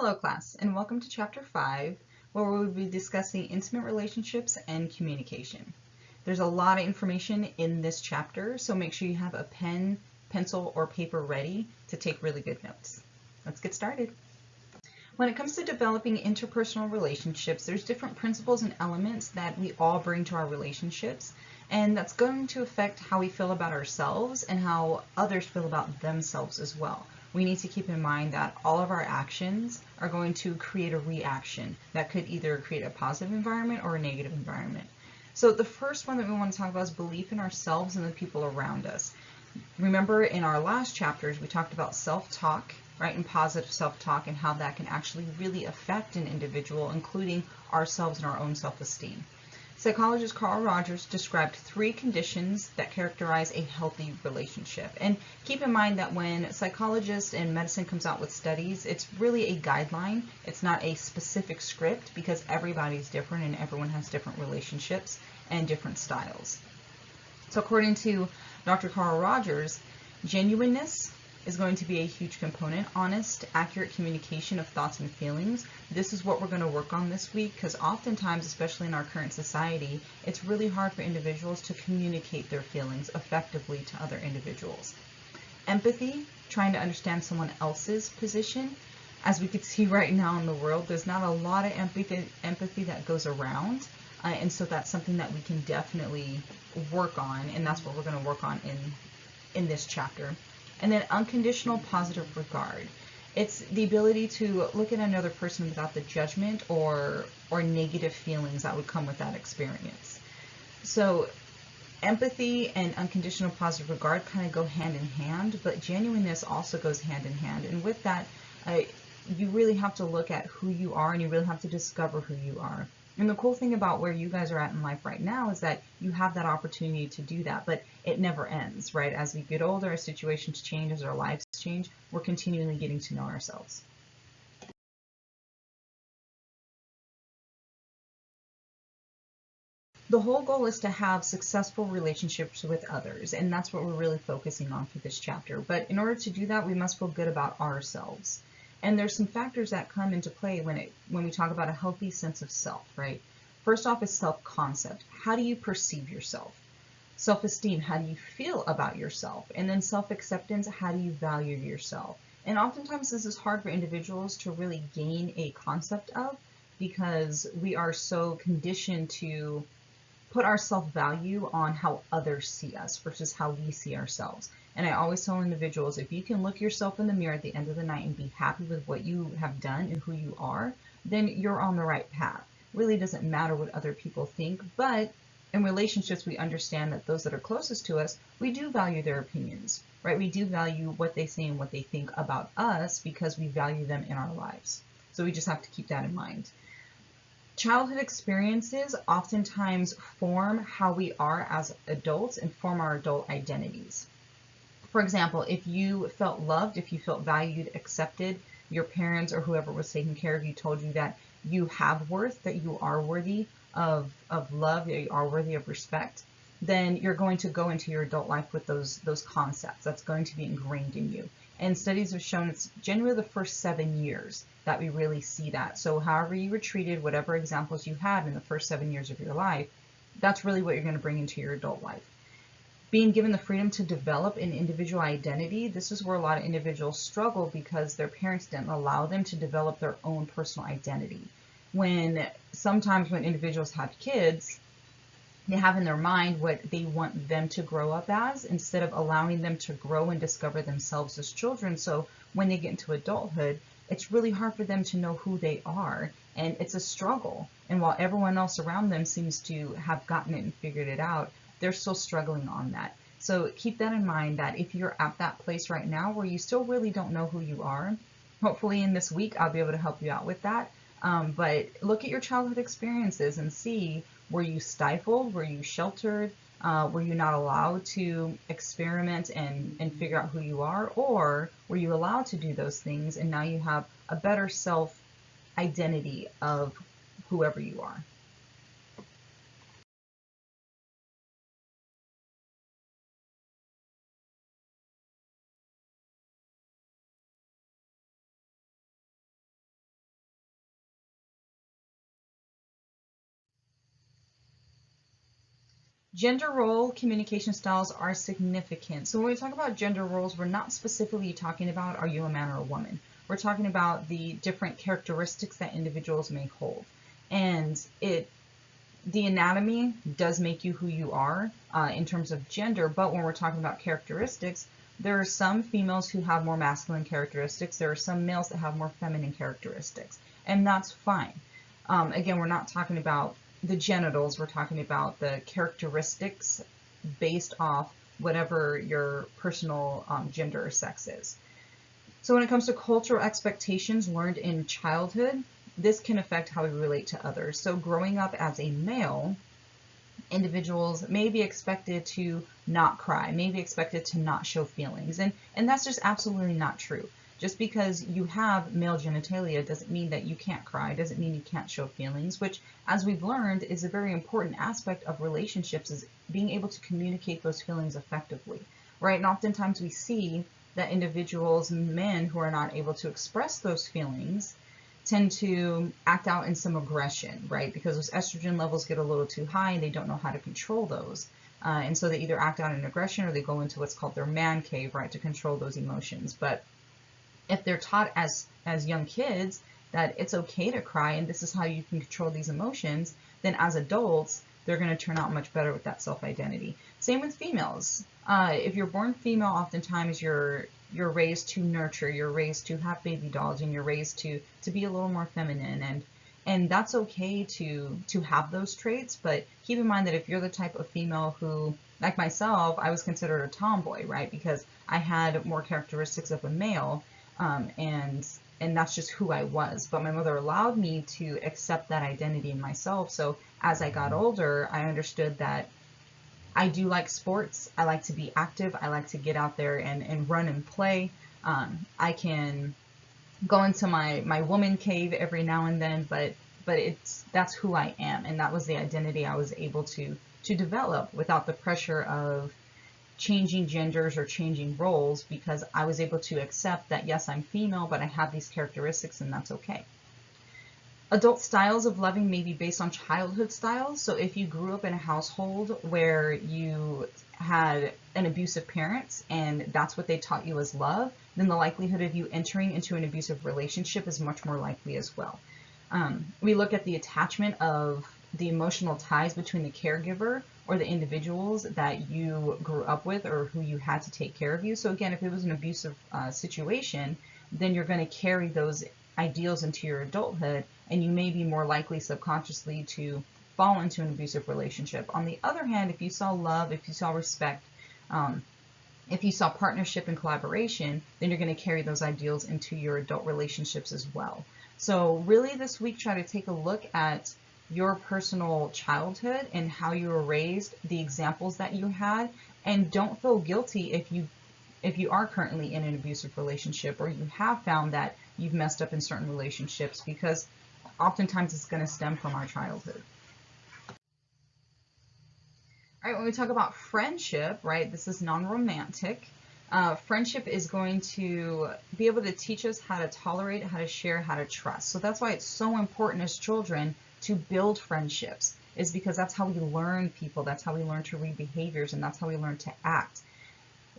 Hello class, and welcome to Chapter 5, where we will be discussing intimate relationships and communication. There's a lot of information in this chapter, so make sure you have a pen, pencil, or paper ready to take really good notes. Let's get started. When it comes to developing interpersonal relationships, there's different principles and elements that we all bring to our relationships, and that's going to affect how we feel about ourselves and how others feel about themselves as well. We need to keep in mind that all of our actions are going to create a reaction that could either create a positive environment or a negative environment. So the first one that we want to talk about is belief in ourselves and the people around us. Remember in our last chapters, we talked about self-talk, right, and positive self-talk and how that can actually really affect an individual, including ourselves and our own self-esteem. Psychologist Carl Rogers described 3 conditions that characterize a healthy relationship. And keep in mind that when psychologists and medicine comes out with studies, it's really a guideline. It's not a specific script because everybody's different and everyone has different relationships and different styles. So according to Dr. Carl Rogers, genuineness is going to be a huge component. Honest, accurate communication of thoughts and feelings. This is what we're going to work on this week because oftentimes, especially in our current society, it's really hard for individuals to communicate their feelings effectively to other individuals. Empathy, trying to understand someone else's position. As we can see right now in the world, there's not a lot of empathy that goes around. And so that's something that we can definitely work on, and that's what we're going to work on in this chapter. And then unconditional positive regard. It's the ability to look at another person without the judgment or negative feelings that would come with that experience. So empathy and unconditional positive regard kind of go hand in hand, but genuineness also goes hand in hand. And with that, you really have to look at who you are and you really have to discover who you are. And the cool thing about where you guys are at in life right now is that you have that opportunity to do that, but it never ends, right? As we get older, as situations change, as our lives change, we're continually getting to know ourselves. The whole goal is to have successful relationships with others, and that's what we're really focusing on for this chapter. But in order to do that, we must feel good about ourselves. And there's some factors that come into play when we talk about a healthy sense of self, right? First off is self-concept. How do you perceive yourself? Self-esteem, how do you feel about yourself? And then self-acceptance, how do you value yourself? And oftentimes this is hard for individuals to really gain a concept of because we are so conditioned to put our self-value on how others see us versus how we see ourselves. And I always tell individuals, if you can look yourself in the mirror at the end of the night and be happy with what you have done and who you are, then you're on the right path. It really doesn't matter what other people think, but in relationships, we understand that those that are closest to us, we do value their opinions, right? We do value what they say and what they think about us because we value them in our lives. So we just have to keep that in mind. Childhood experiences oftentimes form how we are as adults and form our adult identities. For example, if you felt loved, if you felt valued, accepted, your parents or whoever was taking care of you told you that you have worth, that you are worthy of love, that you are worthy of respect, then you're going to go into your adult life with those concepts. That's going to be ingrained in you. And studies have shown it's generally the first 7 years that we really see that. So however you were treated, whatever examples you had in the first 7 years of your life, that's really what you're going to bring into your adult life. Being given the freedom to develop an individual identity, this is where a lot of individuals struggle because their parents didn't allow them to develop their own personal identity. Sometimes when individuals have kids, they have in their mind what they want them to grow up as instead of allowing them to grow and discover themselves as children. So when they get into adulthood, it's really hard for them to know who they are, and it's a struggle. And while everyone else around them seems to have gotten it and figured it out, they're still struggling on that. So keep that in mind that if you're at that place right now where you still really don't know who you are, hopefully in this week I'll be able to help you out with that. But look at your childhood experiences and see, were you stifled? Were you sheltered? Were you not allowed to experiment and figure out who you are? Or were you allowed to do those things and now you have a better self identity of whoever you are? Gender role communication styles are significant. So when we talk about gender roles, we're not specifically talking about are you a man or a woman. We're talking about the different characteristics that individuals may hold. And the anatomy does make you who you are in terms of gender, but when we're talking about characteristics, there are some females who have more masculine characteristics. There are some males that have more feminine characteristics, and that's fine. Again, we're not talking about the genitals, we're talking about the characteristics based off whatever your personal gender or sex is. So when it comes to cultural expectations learned in childhood, this can affect how we relate to others. So growing up as a male, individuals may be expected to not cry, may be expected to not show feelings, and that's just absolutely not true. Just because you have male genitalia doesn't mean that you can't cry, doesn't mean you can't show feelings, which, as we've learned, is a very important aspect of relationships, is being able to communicate those feelings effectively, right? And oftentimes we see that individuals, men who are not able to express those feelings, tend to act out in some aggression, right? Because those estrogen levels get a little too high and they don't know how to control those. And so they either act out in aggression or they go into what's called their man cave, right, to control those emotions. But if they're taught as young kids that it's okay to cry and this is how you can control these emotions, then as adults, they're going to turn out much better with that self-identity. Same with females. If you're born female, oftentimes you're raised to nurture, you're raised to have baby dolls, and you're raised to be a little more feminine, and that's okay to have those traits. But keep in mind that if you're the type of female who, like myself, I was considered a tomboy, right? Because I had more characteristics of a male, and that's just who I was. But my mother allowed me to accept that identity in myself. So as I got older, I understood that I do like sports. I like to be active. I like to get out there and run and play. I can go into my woman cave every now and then, but that's who I am, and that was the identity I was able to develop without the pressure of changing genders or changing roles, because I was able to accept that yes, I'm female, but I have these characteristics, and that's okay. Adult styles of loving may be based on childhood styles. So if you grew up in a household where you had an abusive parents and that's what they taught you as love, then the likelihood of you entering into an abusive relationship is much more likely as well. We look at the attachment of the emotional ties between the caregiver or the individuals that you grew up with or who you had to take care of you. So again, if it was an abusive situation, then you're going to carry those ideals into your adulthood, and you may be more likely subconsciously to fall into an abusive relationship. On the other hand, if you saw love, if you saw respect, if you saw partnership and collaboration, then you're going to carry those ideals into your adult relationships as well. So really this week, try to take a look at your personal childhood and how you were raised, the examples that you had, and don't feel guilty if you are currently in an abusive relationship or you have found that you've messed up in certain relationships, because oftentimes it's going to stem from our childhood. All right, when we talk about friendship, right, this is non-romantic. Friendship is going to be able to teach us how to tolerate, how to share, how to trust. So that's why it's so important as children to build friendships, is because that's how we learn people, that's how we learn to read behaviors, and that's how we learn to act.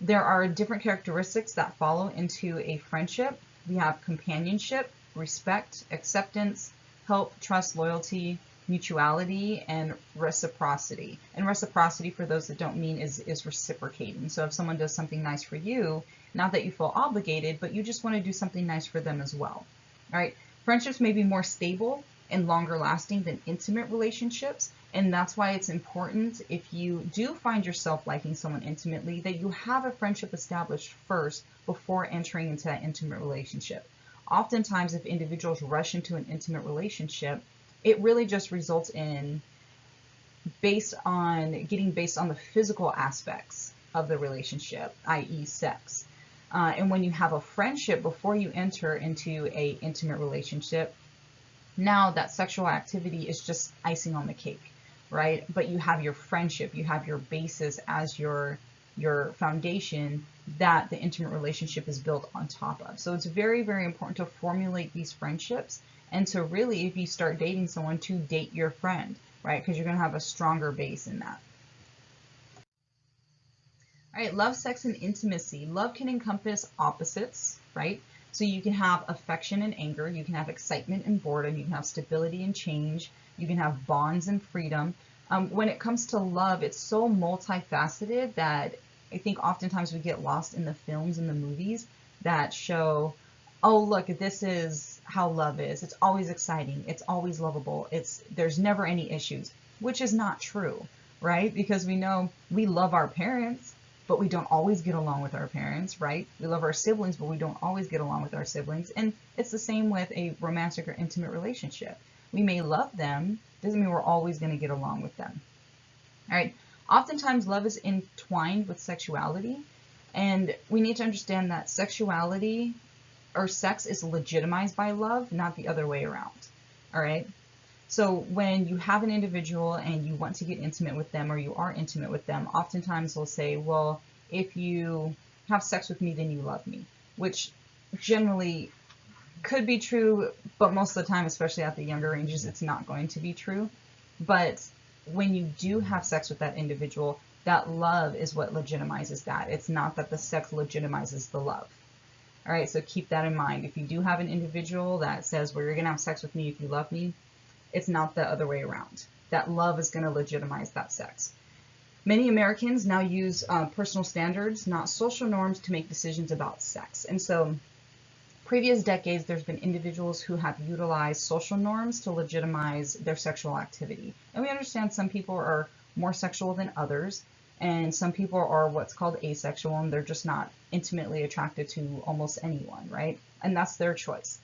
There are different characteristics that follow into a friendship. We have companionship, respect, acceptance, help, trust, loyalty, mutuality, and reciprocity. And reciprocity, for those that don't mean, is reciprocating. So if someone does something nice for you, not that you feel obligated, but you just want to do something nice for them as well. All right. Friendships may be more stable and longer lasting than intimate relationships. And that's why it's important, if you do find yourself liking someone intimately, that you have a friendship established first before entering into that intimate relationship. Oftentimes, if individuals rush into an intimate relationship, it really just results in getting based on the physical aspects of the relationship, i.e. sex. And when you have a friendship before you enter into an intimate relationship, now that sexual activity is just icing on the cake, right? But you have your friendship, you have your basis as your foundation that the intimate relationship is built on top of. So it's very, very important to formulate these friendships, and to really, if you start dating someone, to date your friend, right? Because you're going to have a stronger base in that. All right, love, sex, and intimacy. Love can encompass opposites, right? So you can have affection and anger, you can have excitement and boredom, you can have stability and change, you can have bonds and freedom. When it comes to love, it's so multifaceted that I think oftentimes we get lost in the films and the movies that show, oh, look, this is how love is. It's always exciting. It's always lovable. There's never any issues, which is not true, right? Because we know we love our parents, but we don't always get along with our parents, right? We love our siblings, but we don't always get along with our siblings. And it's the same with a romantic or intimate relationship. We may love them, doesn't mean we're always going to get along with them. All right. Oftentimes, love is entwined with sexuality, and we need to understand that sexuality or sex is legitimized by love, not the other way around. All right. So when you have an individual and you want to get intimate with them or you are intimate with them, oftentimes they'll say, well, if you have sex with me, then you love me, which generally could be true, but most of the time, especially at the younger ranges, it's not going to be true. But when you do have sex with that individual, that love is what legitimizes that. It's not that the sex legitimizes the love. All right, so keep that in mind. If you do have an individual that says, well, you're going to have sex with me if you love me, it's not the other way around. That love is going to legitimize that sex. Many Americans now use personal standards, not social norms, to make decisions about sex. And so previous decades, there's been individuals who have utilized social norms to legitimize their sexual activity. And we understand some people are more sexual than others, and some people are what's called asexual, and they're just not intimately attracted to almost anyone, right? And that's their choice.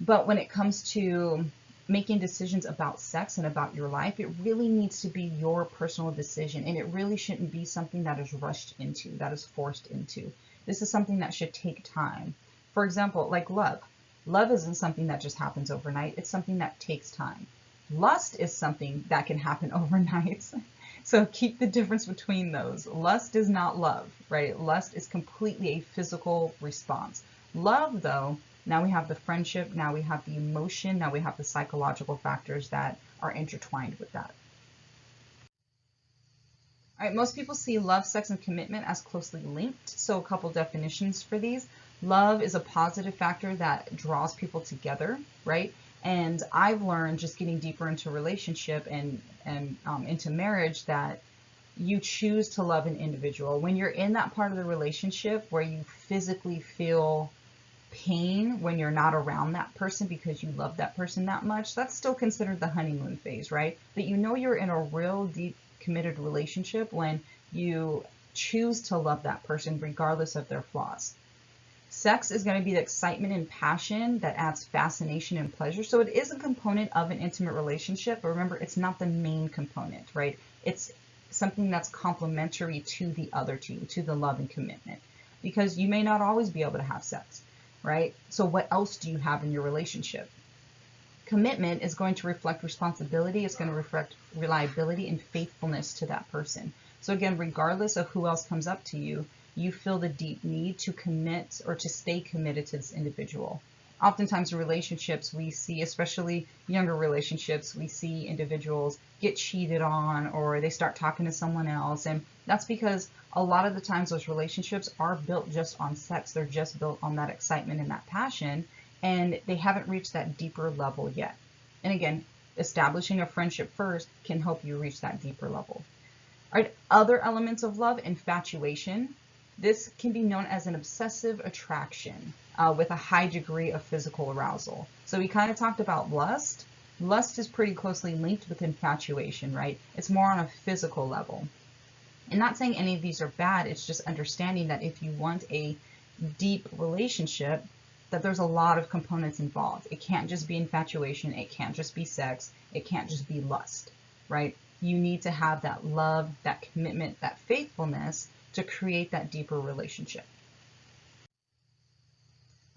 But when it comes to making decisions about sex and about your life, it really needs to be your personal decision, and it really shouldn't be something that is rushed into, that is forced into. This is something that should take time. For example, like love. Love isn't something that just happens overnight. It's something that takes time. Lust is something that can happen overnight. So keep the difference between those. Lust is not love, right? Lust is completely a physical response. Love, though, now we have the friendship, now we have the emotion, now we have the psychological factors that are intertwined with that. All right, most people see love, sex, and commitment as closely linked. So a couple definitions for these. Love is a positive factor that draws people together, right? And I've learned just getting deeper into relationship and into marriage that you choose to love an individual. When you're in that part of the relationship where you physically feel pain when you're not around that person because you love that person that much, that's still considered the honeymoon phase, right? But you know you're in a real deep committed relationship when you choose to love that person regardless of their flaws. Sex is going to be the excitement and passion that adds fascination and pleasure. So it is a component of an intimate relationship, but remember, it's not the main component, right? It's something that's complementary to the other two, to the love and commitment, because you may not always be able to have sex, right? So what else do you have in your relationship? Commitment is going to reflect responsibility. It's going to reflect reliability and faithfulness to that person. So again, regardless of who else comes up to you, you feel the deep need to commit or to stay committed to this individual. Oftentimes in relationships, we see, especially younger relationships, we see individuals get cheated on or they start talking to someone else. And that's because a lot of the times those relationships are built just on sex. They're just built on that excitement and that passion, and they haven't reached that deeper level yet. And again, establishing a friendship first can help you reach that deeper level. All right, other elements of love, infatuation. This can be known as an obsessive attraction with a high degree of physical arousal. So we kind of talked about lust. Lust is pretty closely linked with infatuation, right? It's more on a physical level. And not saying any of these are bad, it's just understanding that if you want a deep relationship, that there's a lot of components involved. It can't just be infatuation, it can't just be sex, it can't just be lust, right? You need to have that love, that commitment, that faithfulness to create that deeper relationship.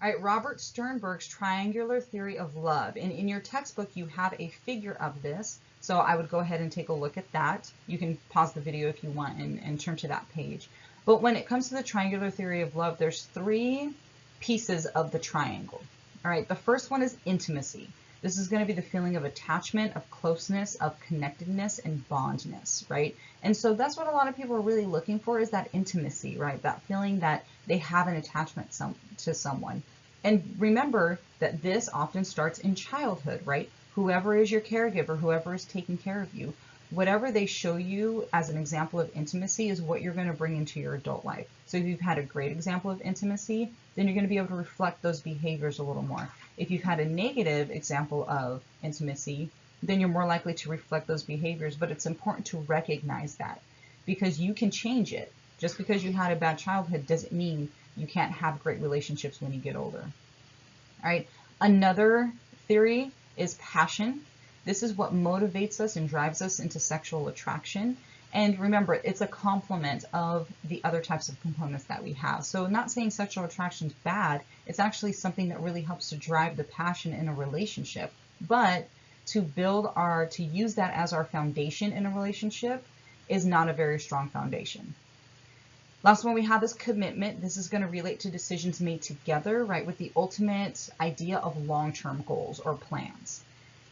All right, Robert Sternberg's triangular theory of love. And in your textbook, you have a figure of this. So I would go ahead and take a look at that. You can pause the video if you want and turn to that page. But when it comes to the triangular theory of love, there's three pieces of the triangle. All right, the first one is intimacy. This is going to be the feeling of attachment, of closeness, of connectedness, and bondness, right? And so that's what a lot of people are really looking for, is that intimacy, right? That feeling that they have an attachment to someone. And remember that this often starts in childhood, right? Whoever is your caregiver, whoever is taking care of you, whatever they show you as an example of intimacy is what you're going to bring into your adult life. So if you've had a great example of intimacy, then you're going to be able to reflect those behaviors a little more. If you've had a negative example of intimacy, then you're more likely to reflect those behaviors. But it's important to recognize that, because you can change it. Just because you had a bad childhood doesn't mean you can't have great relationships when you get older. All right. Another theory is passion. This is what motivates us and drives us into sexual attraction. And remember, it's a complement of the other types of components that we have. So not saying sexual attraction is bad, it's actually something that really helps to drive the passion in a relationship. But to use that as our foundation in a relationship is not a very strong foundation. Last one we have is commitment. This is going to relate to decisions made together, right, with the ultimate idea of long-term goals or plans.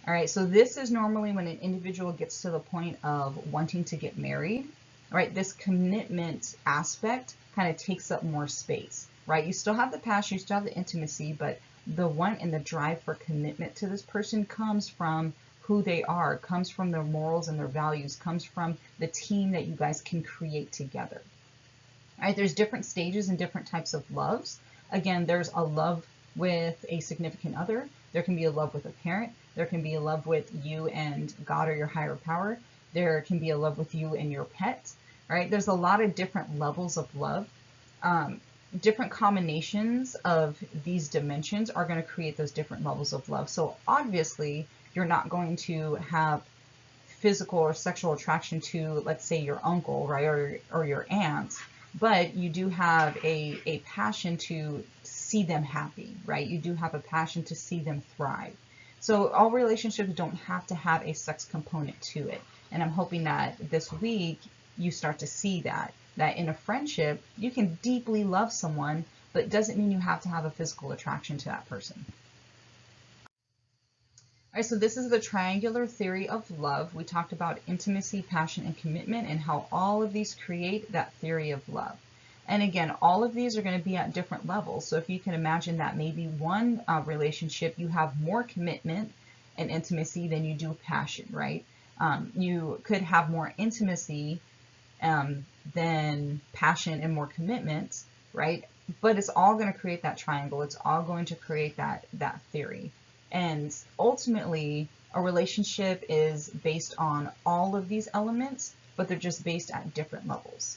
All right, so this is normally when an individual gets to the point of wanting to get married, right? This commitment aspect kind of takes up more space, right? You still have the passion, you still have the intimacy, but the want and the drive for commitment to this person comes from who they are, comes from their morals and their values, comes from the team that you guys can create together. All right, there's different stages and different types of loves. Again, there's a love with a significant other. There can be a love with a parent. There can be a love with you and God or your higher power. There can be a love with you and your pet, right? There's a lot of different levels of love. Different combinations of these dimensions are going to create those different levels of love. So obviously, you're not going to have physical or sexual attraction to, let's say, your uncle, right, or your aunt, but you do have a passion to see them happy, right? You do have a passion to see them thrive. So all relationships don't have to have a sex component to it. And I'm hoping that this week you start to see that in a friendship, you can deeply love someone, but it doesn't mean you have to have a physical attraction to that person. All right, so this is the triangular theory of love. We talked about intimacy, passion, and commitment, and how all of these create that theory of love. And again, all of these are going to be at different levels. So if you can imagine that maybe one relationship, you have more commitment and intimacy than you do passion, right? You could have more intimacy than passion and more commitment, right? But it's all going to create that triangle. It's all going to create that theory. And ultimately, a relationship is based on all of these elements, but they're just based at different levels.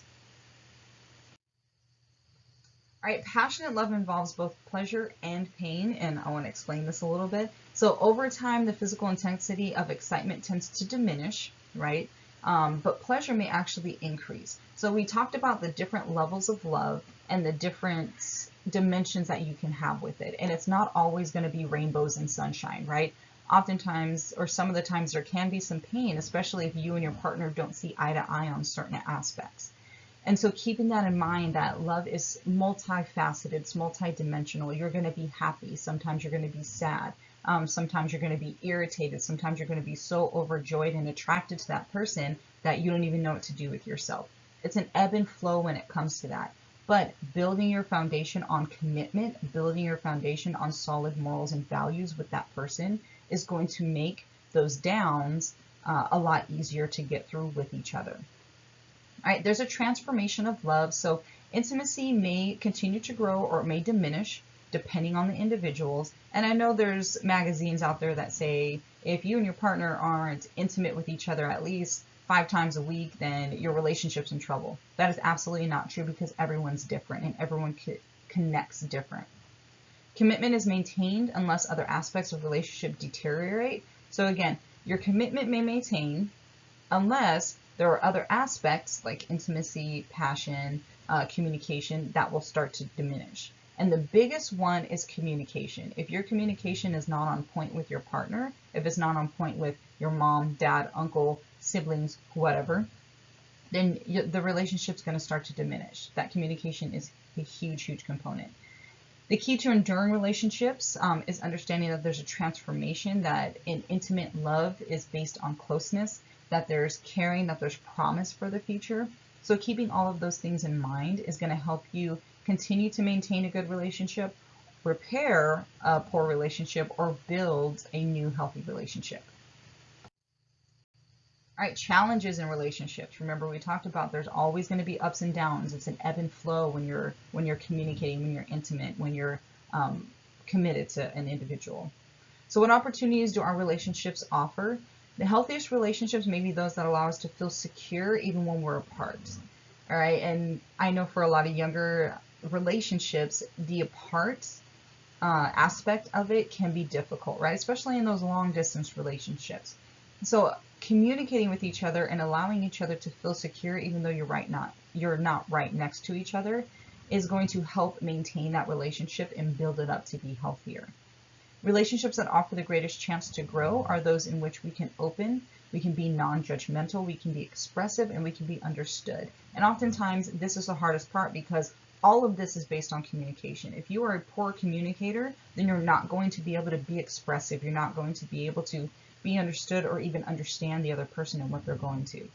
All right, passionate love involves both pleasure and pain, and I want to explain this a little bit. So over time, the physical intensity of excitement tends to diminish, right? But pleasure may actually increase. So we talked about the different levels of love and the different dimensions that you can have with it. And it's not always going to be rainbows and sunshine, right? Oftentimes, or some of the times, there can be some pain, especially if you and your partner don't see eye to eye on certain aspects. And so keeping that in mind, that love is multifaceted, it's multidimensional. You're going to be happy. Sometimes you're going to be sad. Sometimes you're going to be irritated. Sometimes you're going to be so overjoyed and attracted to that person that you don't even know what to do with yourself. It's an ebb and flow when it comes to that. But building your foundation on commitment, building your foundation on solid morals and values with that person is going to make those downs a lot easier to get through with each other. All right, there's a transformation of love. So intimacy may continue to grow or it may diminish depending on the individuals. And I know there's magazines out there that say if you and your partner aren't intimate with each other at least 5 times a week, then your relationship's in trouble. That is absolutely not true, because everyone's different and everyone connects different. Commitment is maintained unless other aspects of relationship deteriorate. So again, your commitment may maintain unless there are other aspects like intimacy, passion, communication that will start to diminish. And the biggest one is communication. If your communication is not on point with your partner, if it's not on point with your mom, dad, uncle, siblings, whatever, then the relationship's going to start to diminish. That communication is a huge, huge component. The key to enduring relationships is understanding that there's a transformation, that an intimate love is based on closeness, that there's caring, that there's promise for the future. So keeping all of those things in mind is going to help you continue to maintain a good relationship, repair a poor relationship, or build a new healthy relationship. All right, challenges in relationships. Remember, we talked about there's always going to be ups and downs. It's an ebb and flow when you're communicating, when you're intimate, when you're committed to an individual. So what opportunities do our relationships offer? The healthiest relationships may be those that allow us to feel secure even when we're apart. All right, and I know for a lot of younger relationships, the apart aspect of it can be difficult, right? Especially in those long distance relationships. So communicating with each other and allowing each other to feel secure, even though you're not right next to each other, is going to help maintain that relationship and build it up to be healthier. Relationships that offer the greatest chance to grow are those in which we can be non-judgmental, we can be expressive, and we can be understood. And oftentimes this is the hardest part, because all of this is based on communication. If you are a poor communicator, then you're not going to be able to be expressive. You're not going to be able to be understood or even understand the other person and what they're going to.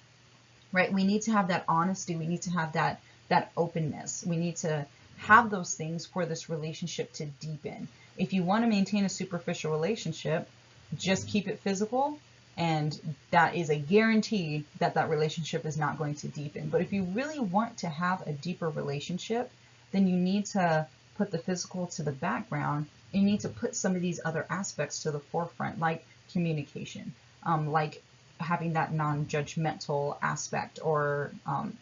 Right? We need to have that honesty. We need to have that openness. We need to have those things for this relationship to deepen. If you want to maintain a superficial relationship, just keep it physical, and that is a guarantee that that relationship is not going to deepen. But if you really want to have a deeper relationship, then you need to put the physical to the background, and you need to put some of these other aspects to the forefront, like communication, like having that non-judgmental aspect or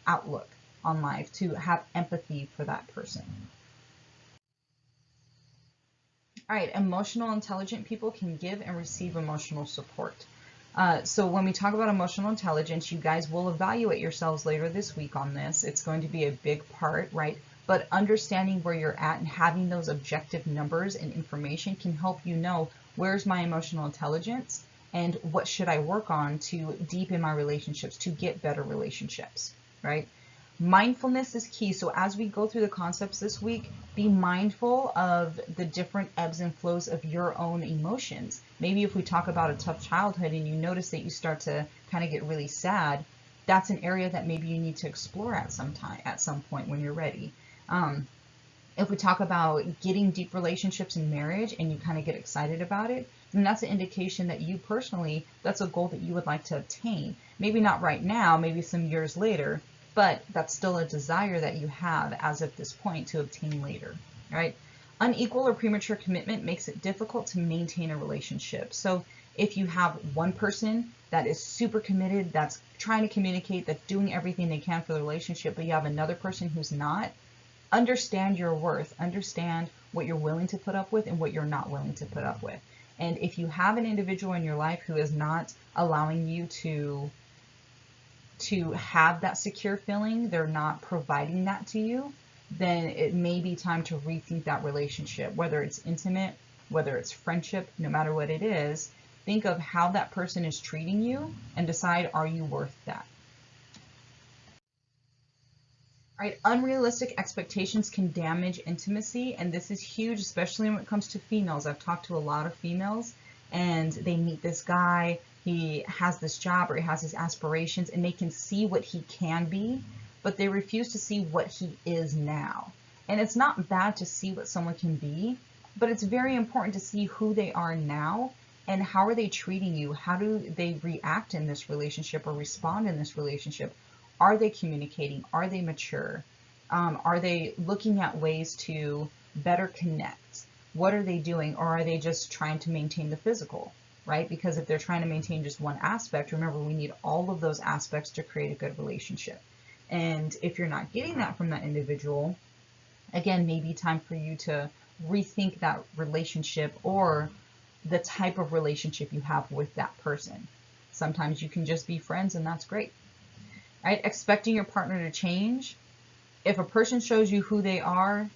outlook on life, to have empathy for that person. All right, emotional intelligent people can give and receive emotional support. So when we talk about emotional intelligence, you guys will evaluate yourselves later this week on this. It's going to be a big part, right? But understanding where you're at and having those objective numbers and information can help you know, where's my emotional intelligence and what should I work on to deepen my relationships, to get better relationships, right? Mindfulness is key. So as we go through the concepts this week, be mindful of the different ebbs and flows of your own emotions. Maybe if we talk about a tough childhood and you notice that you start to kind of get really sad, that's an area that maybe you need to explore at some point when you're ready. If we talk about getting deep relationships in marriage and you kind of get excited about it, then that's an indication that you personally, that's a goal that you would like to obtain. Maybe not right now, maybe some years later, but that's still a desire that you have as of this point to obtain later, right? Unequal or premature commitment makes it difficult to maintain a relationship. So if you have one person that is super committed, that's trying to communicate, that's doing everything they can for the relationship, but you have another person who's not, understand your worth, understand what you're willing to put up with and what you're not willing to put up with. And if you have an individual in your life who is not allowing you to have that secure feeling, they're not providing that to you, then it may be time to rethink that relationship, whether it's intimate, whether it's friendship, no matter what it is. Think of how that person is treating you and decide, are you worth that? All right, unrealistic expectations can damage intimacy, and this is huge, especially when it comes to females. I've talked to a lot of females, and they meet this guy, he has this job or he has his aspirations, and they can see what he can be, but they refuse to see what he is now. And it's not bad to see what someone can be, but it's very important to see who they are now and how are they treating you? How do they react in this relationship or respond in this relationship? Are they communicating? Are they mature? Are they looking at ways to better connect? What are they doing? Or are they just trying to maintain the physical, right? Because if they're trying to maintain just one aspect, remember, we need all of those aspects to create a good relationship. And if you're not getting that from that individual, again, maybe time for you to rethink that relationship or the type of relationship you have with that person. Sometimes you can just be friends, and that's great. Right? Expecting your partner to change. If a person shows you who they are,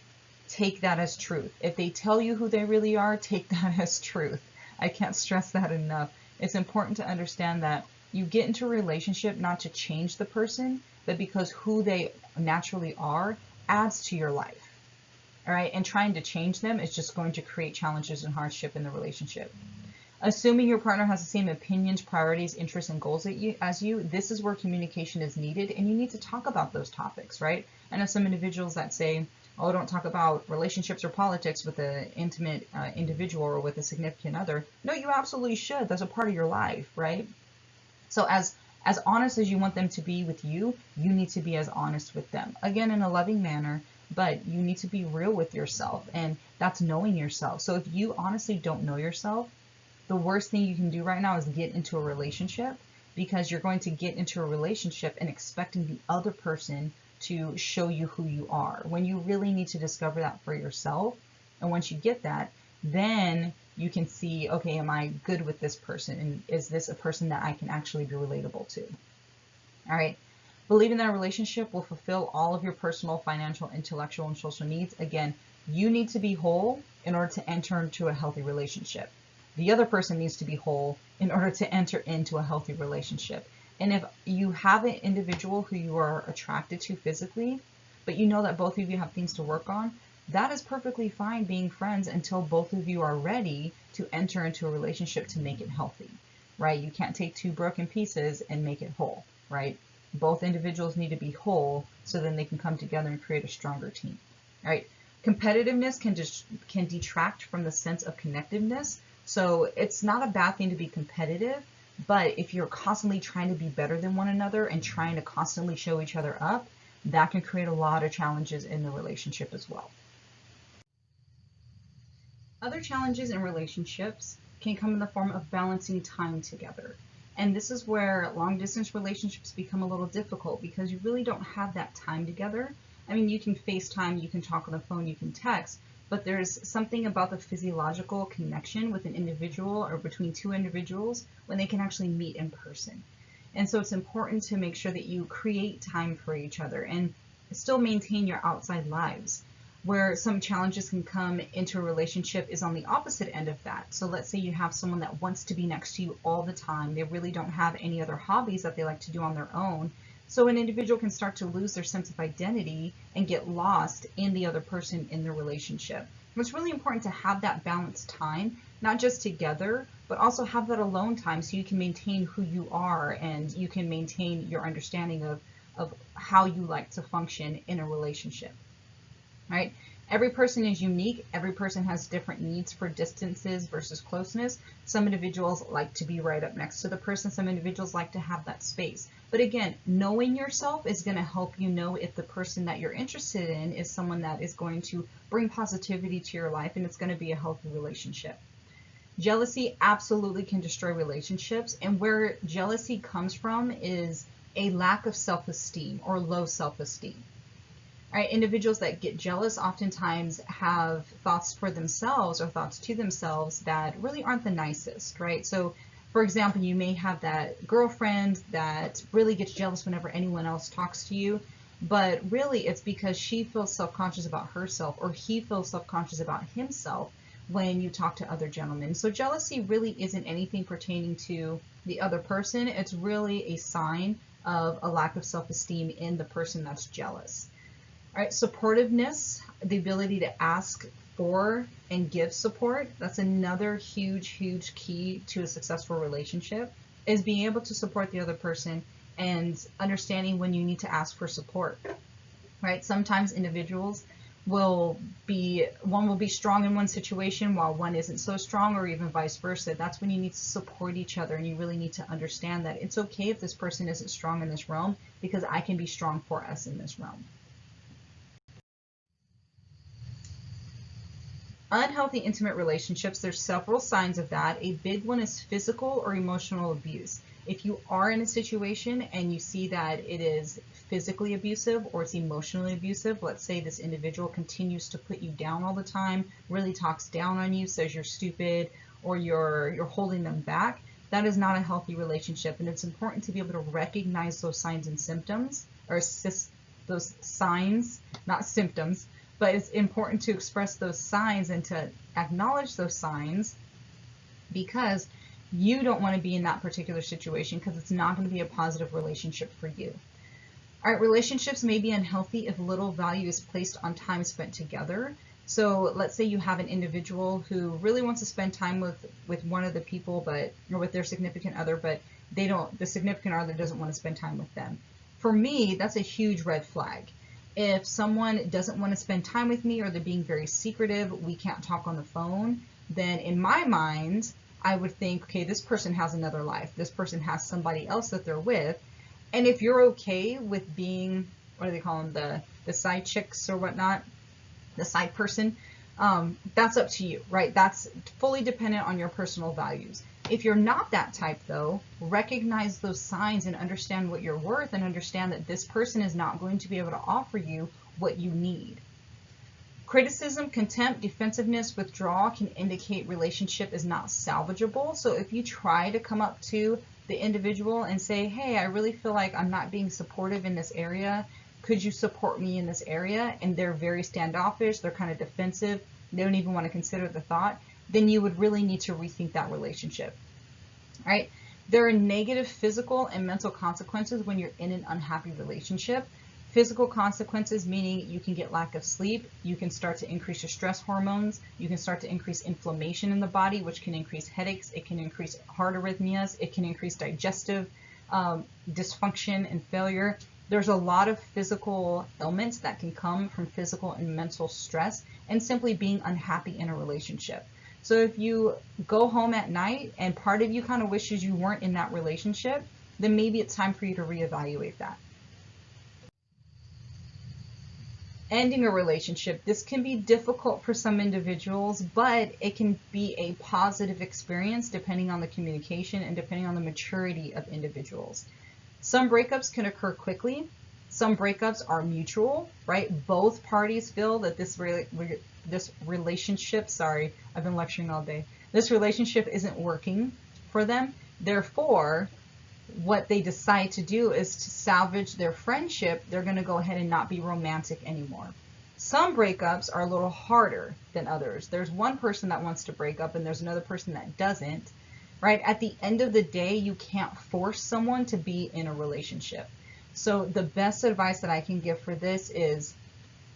take that as truth. If they tell you who they really are, take that as truth. I can't stress that enough. It's important to understand that you get into a relationship not to change the person, but because who they naturally are adds to your life. all right? And trying to change them is just going to create challenges and hardship in the relationship. Assuming your partner has the same opinions, priorities, interests, and goals as you, this is where communication is needed, and you need to talk about those topics, right? I know some individuals that say, oh, don't talk about relationships or politics with an intimate individual or with a significant other. No, you absolutely should. That's a part of your life, right? So as honest as you want them to be with you, you need to be as honest with them. Again, in a loving manner, but you need to be real with yourself, and that's knowing yourself. So if you honestly don't know yourself, the worst thing you can do right now is get into a relationship, because you're going to get into a relationship and expecting the other person to show you who you are, when you really need to discover that for yourself. And once you get that, then you can see, okay, am I good with this person? And is this a person that I can actually be relatable to? All right. Believing that a relationship will fulfill all of your personal, financial, intellectual, and social needs. Again, you need to be whole in order to enter into a healthy relationship. The other person needs to be whole in order to enter into a healthy relationship. And if you have an individual who you are attracted to physically, but you know that both of you have things to work on, that is perfectly fine being friends until both of you are ready to enter into a relationship to make it healthy, right? You can't take two broken pieces and make it whole, right? Both individuals need to be whole so then they can come together and create a stronger team, right? Competitiveness can detract from the sense of connectiveness. So it's not a bad thing to be competitive, but if you're constantly trying to be better than one another and trying to constantly show each other up, that can create a lot of challenges in the relationship as well. Other challenges in relationships can come in the form of balancing time together. And this is where long distance relationships become a little difficult, because you really don't have that time together. I mean, you can FaceTime, you can talk on the phone, you can text, but there's something about the physiological connection with an individual or between two individuals when they can actually meet in person. And so it's important to make sure that you create time for each other and still maintain your outside lives. Where some challenges can come into a relationship is on the opposite end of that. So let's say you have someone that wants to be next to you all the time. They really don't have any other hobbies that they like to do on their own. So an individual can start to lose their sense of identity and get lost in the other person in the relationship. And it's really important to have that balanced time, not just together, but also have that alone time so you can maintain who you are and you can maintain your understanding of how you like to function in a relationship. Right? Every person is unique. Every person has different needs for distances versus closeness. Some individuals like to be right up next to the person. Some individuals like to have that space. But again, knowing yourself is going to help you know if the person that you're interested in is someone that is going to bring positivity to your life and it's going to be a healthy relationship. Jealousy absolutely can destroy relationships, and where jealousy comes from is a lack of self-esteem or low self-esteem. Right? Individuals that get jealous oftentimes have thoughts for themselves or thoughts to themselves that really aren't the nicest, right? So, for example, you may have that girlfriend that really gets jealous whenever anyone else talks to you, but really it's because she feels self-conscious about herself or he feels self-conscious about himself when you talk to other gentlemen. So jealousy really isn't anything pertaining to the other person. It's really a sign of a lack of self-esteem in the person that's jealous. All right, supportiveness, the ability to ask for and give support. That's another huge, huge key to a successful relationship, is being able to support the other person and understanding when you need to ask for support, right? Sometimes individuals one will be strong in one situation while one isn't so strong, or even vice versa. That's when you need to support each other, and you really need to understand that it's okay if this person isn't strong in this realm, because I can be strong for us in this realm. Unhealthy intimate relationships, there's several signs of that. A big one is physical or emotional abuse. If you are in a situation and you see that it is physically abusive or it's emotionally abusive, let's say this individual continues to put you down all the time, really talks down on you, says you're stupid, or you're holding them back, that is not a healthy relationship. And it's important to be able to recognize those signs and symptoms, or those signs, not symptoms, but it's important to express those signs and to acknowledge those signs, because you don't want to be in that particular situation, because it's not going to be a positive relationship for you. All right, relationships may be unhealthy if little value is placed on time spent together. So let's say you have an individual who really wants to spend time with one of the people, or with their significant other, but the significant other doesn't want to spend time with them. For me, that's a huge red flag. If someone doesn't want to spend time with me, or they're being very secretive, we can't talk on the phone, then in my mind, I would think, okay, this person has another life. This person has somebody else that they're with. And if you're okay with being, what do they call them, the side chicks or whatnot, the side person, that's up to you, right? That's fully dependent on your personal values. If you're not that type, though, recognize those signs and understand what you're worth, and understand that this person is not going to be able to offer you what you need. Criticism, contempt, defensiveness, withdrawal can indicate relationship is not salvageable. So if you try to come up to the individual and say, hey, I really feel like I'm not being supportive in this area, could you support me in this area? And they're very standoffish, they're kind of defensive, they don't even want to consider the thought, then you would really need to rethink that relationship. All right? There are negative physical and mental consequences when you're in an unhappy relationship. Physical consequences meaning you can get lack of sleep, you can start to increase your stress hormones, you can start to increase inflammation in the body, which can increase headaches, it can increase heart arrhythmias, it can increase digestive dysfunction and failure. There's a lot of physical ailments that can come from physical and mental stress and simply being unhappy in a relationship. So if you go home at night and part of you kind of wishes you weren't in that relationship, then maybe it's time for you to reevaluate that. Ending a relationship. This can be difficult for some individuals, but it can be a positive experience depending on the communication and depending on the maturity of individuals. Some breakups can occur quickly. Some breakups are mutual, right? Both parties feel that this relationship, sorry, I've been lecturing all day. This relationship isn't working for them. Therefore, what they decide to do is to salvage their friendship. They're going to go ahead and not be romantic anymore. Some breakups are a little harder than others. There's one person that wants to break up and there's another person that doesn't, right? At the end of the day, you can't force someone to be in a relationship. So the best advice that I can give for this is,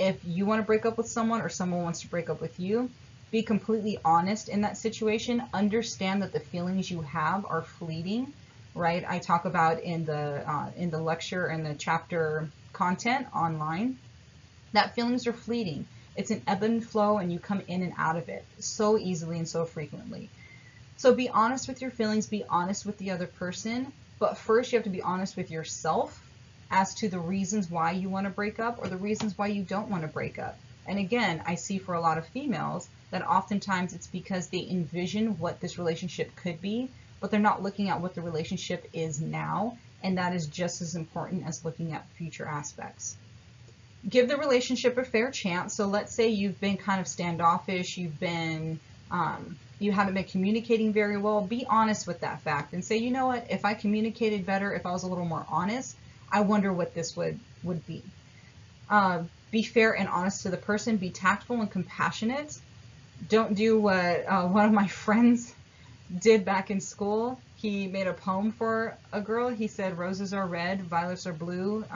if you want to break up with someone or someone wants to break up with you, be completely honest in that situation. Understand that the feelings you have are fleeting, right? I talk about in the lecture and the chapter content online that feelings are fleeting. It's an ebb and flow, and you come in and out of it so easily and so frequently. So be honest with your feelings, be honest with the other person, but first you have to be honest with yourself as to the reasons why you want to break up or the reasons why you don't want to break up. And again, I see for a lot of females that oftentimes it's because they envision what this relationship could be, but they're not looking at what the relationship is now, and that is just as important as looking at future aspects. Give the relationship a fair chance. So let's say you've been kind of standoffish, you haven't been communicating very well. Be honest with that fact and say, you know what, if I communicated better, if I was a little more honest, I wonder what this would be. Be fair and honest to the person. Be tactful and compassionate. Don't do what one of my friends did back in school. He made a poem for a girl. He said, roses are red, violets are blue,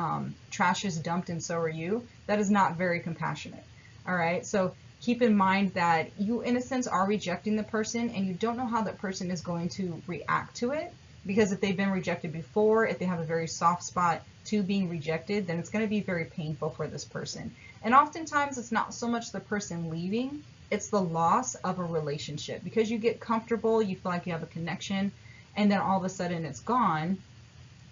trash is dumped and so are you. That is not very compassionate. All right. So keep in mind that you, in a sense, are rejecting the person, and you don't know how that person is going to react to it. Because if they've been rejected before, if they have a very soft spot to being rejected, then it's going to be very painful for this person. And oftentimes it's not so much the person leaving, it's the loss of a relationship. Because you get comfortable, you feel like you have a connection, and then all of a sudden it's gone.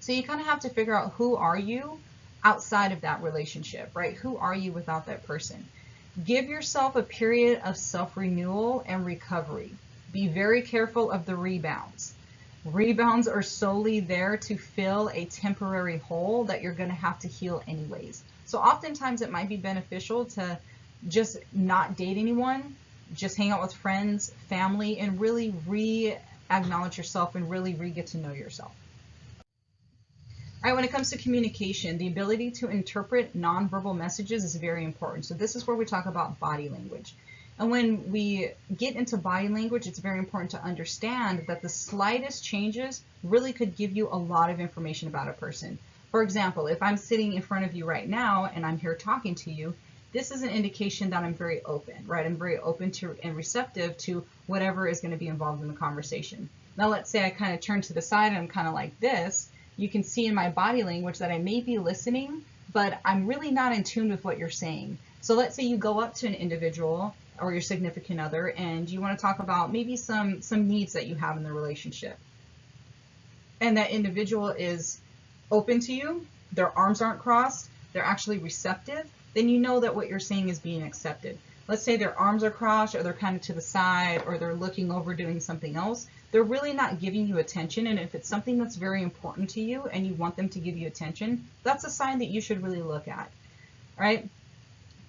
So you kind of have to figure out, who are you outside of that relationship, right? Who are you without that person? Give yourself a period of self-renewal and recovery. Be very careful of the rebounds. Rebounds are solely there to fill a temporary hole that you're going to have to heal anyways. So oftentimes it might be beneficial to just not date anyone, just hang out with friends, family, and really re-acknowledge yourself and really get to know yourself. All right, when it comes to communication, the ability to interpret nonverbal messages is very important. So this is where we talk about body language. And when we get into body language, it's very important to understand that the slightest changes really could give you a lot of information about a person. For example, if I'm sitting in front of you right now and I'm here talking to you, this is an indication that I'm very open, right? I'm very open to and receptive to whatever is going to be involved in the conversation. Now, let's say I kind of turn to the side and I'm kind of like this. You can see in my body language that I may be listening, but I'm really not in tune with what you're saying. So let's say you go up to an individual or your significant other and you want to talk about maybe some needs that you have in the relationship. And that individual is open to you, their arms aren't crossed, they're actually receptive, then you know that what you're saying is being accepted. Let's say their arms are crossed or they're kind of to the side or they're looking over doing something else. They're really not giving you attention. And if it's something that's very important to you and you want them to give you attention, that's a sign that you should really look at, right?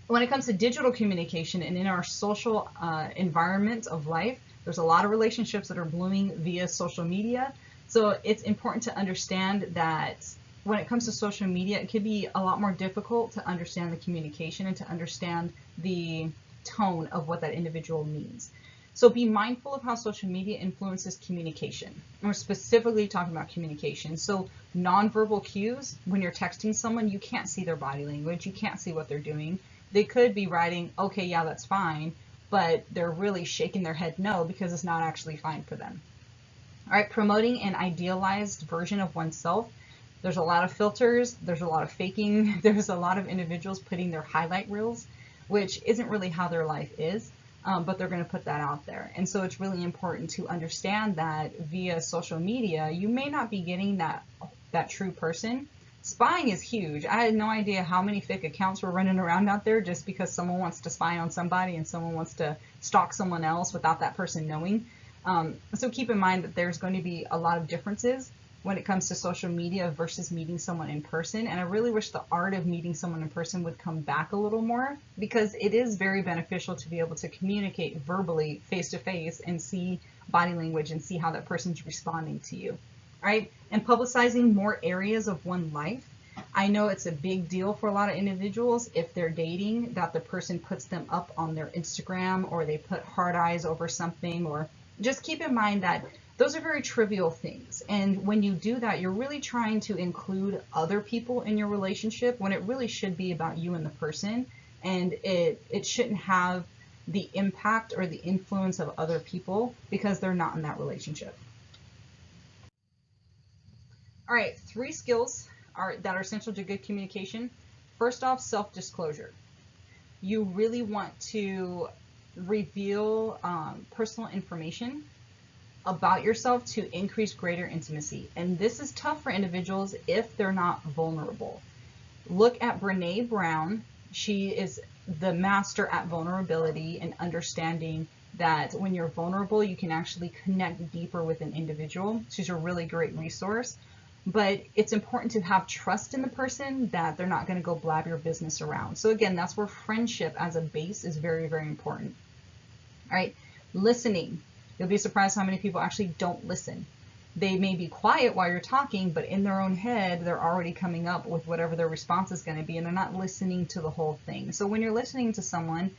When it comes to digital communication and in our social environment of life, there's a lot of relationships that are blooming via social media. So it's important to understand that when it comes to social media, it can be a lot more difficult to understand the communication and to understand the tone of what that individual means. So be mindful of how social media influences communication. And we're specifically talking about communication. So nonverbal cues, when you're texting someone, you can't see their body language, you can't see what they're doing. They could be writing, okay, yeah, that's fine, but they're really shaking their head no because it's not actually fine for them. All right, promoting an idealized version of oneself. There's a lot of filters, there's a lot of faking, there's a lot of individuals putting their highlight reels, which isn't really how their life is, but they're going to put that out there. And so it's really important to understand that via social media, you may not be getting that true person. Spying is huge. I had no idea how many fake accounts were running around out there just because someone wants to spy on somebody and someone wants to stalk someone else without that person knowing. So keep in mind that there's going to be a lot of differences when it comes to social media versus meeting someone in person. And I really wish the art of meeting someone in person would come back a little more, because it is very beneficial to be able to communicate verbally face to face and see body language and see how that person's responding to you, right? And publicizing more areas of one life. I know it's a big deal for a lot of individuals if they're dating that the person puts them up on their Instagram or they put heart eyes over something, or just keep in mind that those are very trivial things. And when you do that, you're really trying to include other people in your relationship when it really should be about you and the person. And it shouldn't have the impact or the influence of other people because they're not in that relationship. All right, 3 skills that are essential to good communication. First off, self-disclosure. You really want to reveal personal information about yourself to increase greater intimacy. And this is tough for individuals if they're not vulnerable. Look at Brene Brown. She is the master at vulnerability and understanding that when you're vulnerable, you can actually connect deeper with an individual. She's a really great resource. But it's important to have trust in the person that they're not going to go blab your business around. So again, that's where friendship as a base is very, very important. All right, listening. You'll be surprised how many people actually don't listen. They may be quiet while you're talking, but in their own head, they're already coming up with whatever their response is going to be, and they're not listening to the whole thing. So when you're listening to someone,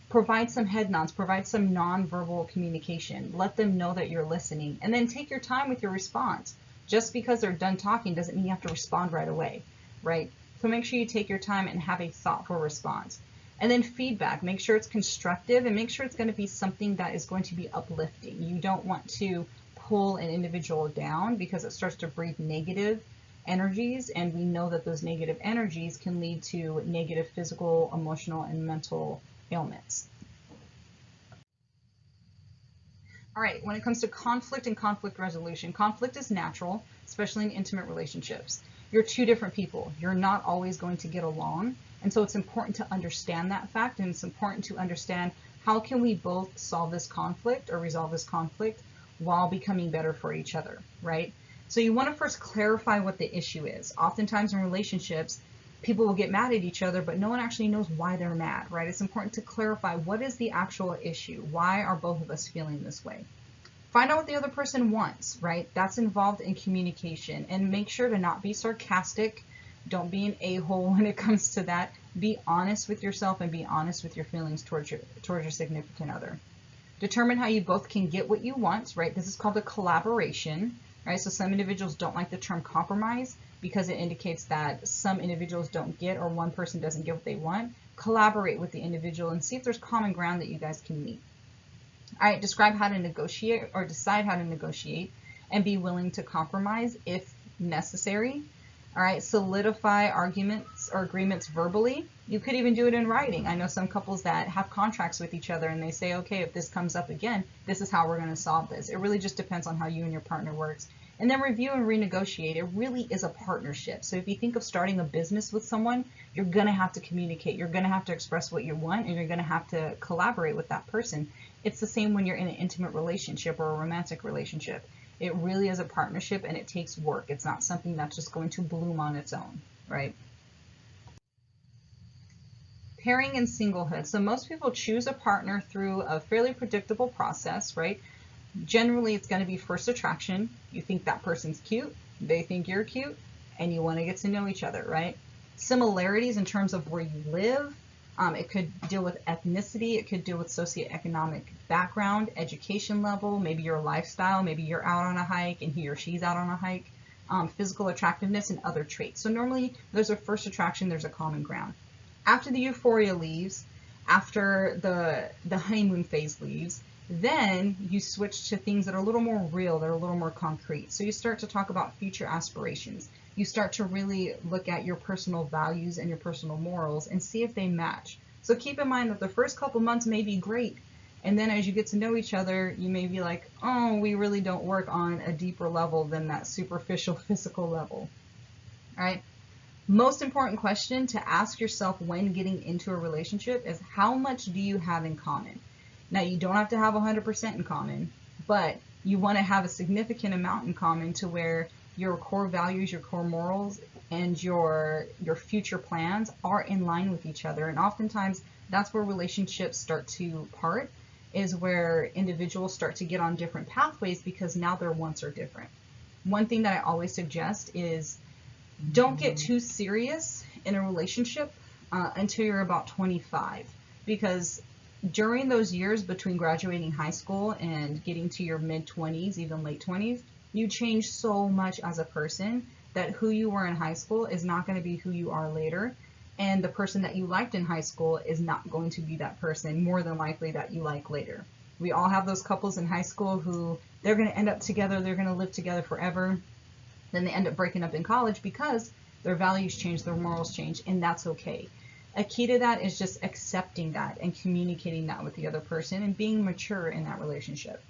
provide some head nods, provide some nonverbal communication. Let them know that you're listening, and then take your time with your response. Just because they're done talking doesn't mean you have to respond right away, right? So make sure you take your time and have a thoughtful response. And then feedback, make sure it's constructive and make sure it's going to be something that is going to be uplifting. You don't want to pull an individual down because it starts to breathe negative energies, and we know that those negative energies can lead to negative physical, emotional, and mental ailments. All right, when it comes to conflict and conflict resolution, conflict is natural, especially in intimate relationships. You're 2 different people. You're not always going to get along. And so it's important to understand that fact, and it's important to understand how can we both solve this conflict or resolve this conflict while becoming better for each other, right? So you want to first clarify what the issue is. Oftentimes in relationships, people will get mad at each other, but no one actually knows why they're mad, right? It's important to clarify what is the actual issue. Why are both of us feeling this way? Find out what the other person wants, right? That's involved in communication, and make sure to not be sarcastic. Don't be an a-hole when it comes to that. Be honest with yourself and be honest with your feelings towards your significant other. Determine how you both can get what you want, right? This is called a collaboration, right? So some individuals don't like the term compromise because it indicates that some individuals don't get or one person doesn't get what they want. collaborate with the individual and see if there's common ground that you guys can meet. All right, describe how to negotiate or decide how to negotiate and be willing to compromise if necessary. All right, solidify arguments or agreements verbally. You could even do it in writing. I know some couples that have contracts with each other and they say, okay, if this comes up again, this is how we're going to solve this. It really just depends on how you and your partner works. And then review and renegotiate. It really is a partnership. So if you think of starting a business with someone, you're going to have to communicate. You're going to have to express what you want, and you're going to have to collaborate with that person. It's the same when you're in an intimate relationship or a romantic relationship. It really is a partnership, and it takes work. It's not something that's just going to bloom on its own, right? Pairing and singlehood. So most people choose a partner through a fairly predictable process, right? Generally, it's going to be first attraction. You think that person's cute, they think you're cute, and you want to get to know each other, right? Similarities in terms of where you live. It could deal with ethnicity. It could deal with socioeconomic background, education level, maybe your lifestyle. Maybe you're out on a hike and he or she's out on a hike. Physical attractiveness and other traits. So normally there's a first attraction, there's a common ground. After the euphoria leaves, after the honeymoon phase leaves, then you switch to things that are a little more real, that are a little more concrete. So you start to talk about future aspirations. You start to really look at your personal values and your personal morals and see if they match. So keep in mind that the first couple months may be great. And then as you get to know each other, you may be like, oh, we really don't work on a deeper level than that superficial physical level. All right. Most important question to ask yourself when getting into a relationship is, how much do you have in common? Now, you don't have to have 100% in common, but you want to have a significant amount in common to where your core values, your core morals, and your future plans are in line with each other. And oftentimes, that's where relationships start to part, is where individuals start to get on different pathways because now their wants are different. One thing that I always suggest is don't get too serious in a relationship until you're about 25, because during those years between graduating high school and getting to your mid-20s, even late 20s, you change so much as a person that who you were in high school is not going to be who you are later. And the person that you liked in high school is not going to be that person, more than likely, that you like later. We all have those couples in high school who they're going to end up together, they're going to live together forever. Then they end up breaking up in college because their values change, their morals change, and that's okay. A key to that is just accepting that and communicating that with the other person and being mature in that relationship.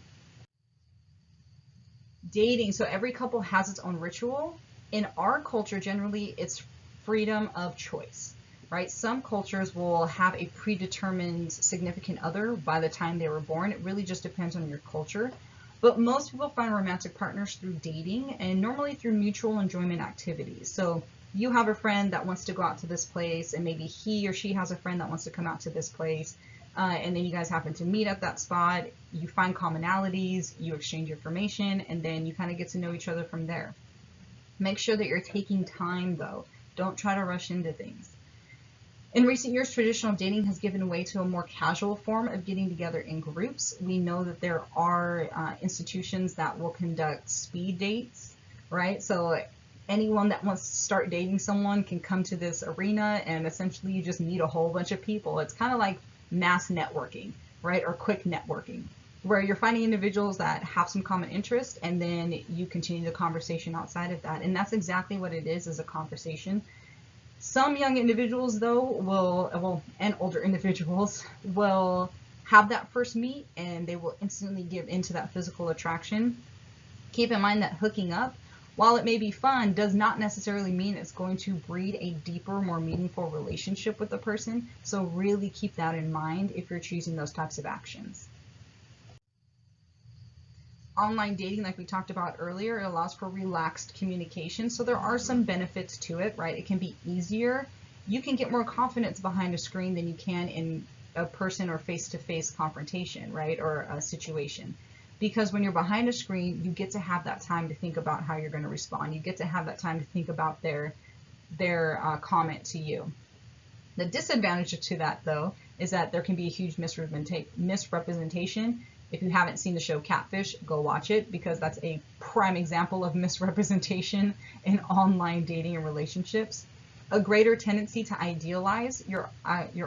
Dating. So every couple has its own ritual. In our culture, generally, it's freedom of choice, right? Some cultures will have a predetermined significant other by the time they were born. It really just depends on your culture. But most people find romantic partners through dating, and normally through mutual enjoyment activities. So you have a friend that wants to go out to this place, and maybe he or she has a friend that wants to come out to this place, and then you guys happen to meet at that spot. You find commonalities, you exchange information, and then you kind of get to know each other from there. Make sure that you're taking time, though. Don't try to rush into things. In recent years, traditional dating has given way to a more casual form of getting together in groups. We know that there are institutions that will conduct speed dates, right? So anyone that wants to start dating someone can come to this arena, and essentially you just meet a whole bunch of people. It's kind of like mass networking, right? Or quick networking, where you're finding individuals that have some common interest, and then you continue the conversation outside of that. And that's exactly what it is a conversation. Some young individuals, though, and older individuals will have that first meet, and they will instantly give into that physical attraction. Keep in mind that hooking up, while it may be fun, does not necessarily mean it's going to breed a deeper, more meaningful relationship with the person. So really keep that in mind if you're choosing those types of actions. Online dating, like we talked about earlier, it allows for relaxed communication. So there are some benefits to it, right? It can be easier. You can get more confidence behind a screen than you can in a person or face-to-face confrontation, right? Or a situation. Because when you're behind a screen, you get to have that time to think about how you're going to respond. You get to have that time to think about their comment to you. The disadvantage to that, though, is that there can be a huge misrepresentation. If you haven't seen the show Catfish, go watch it, because that's a prime example of misrepresentation in online dating and relationships. a greater tendency to idealize your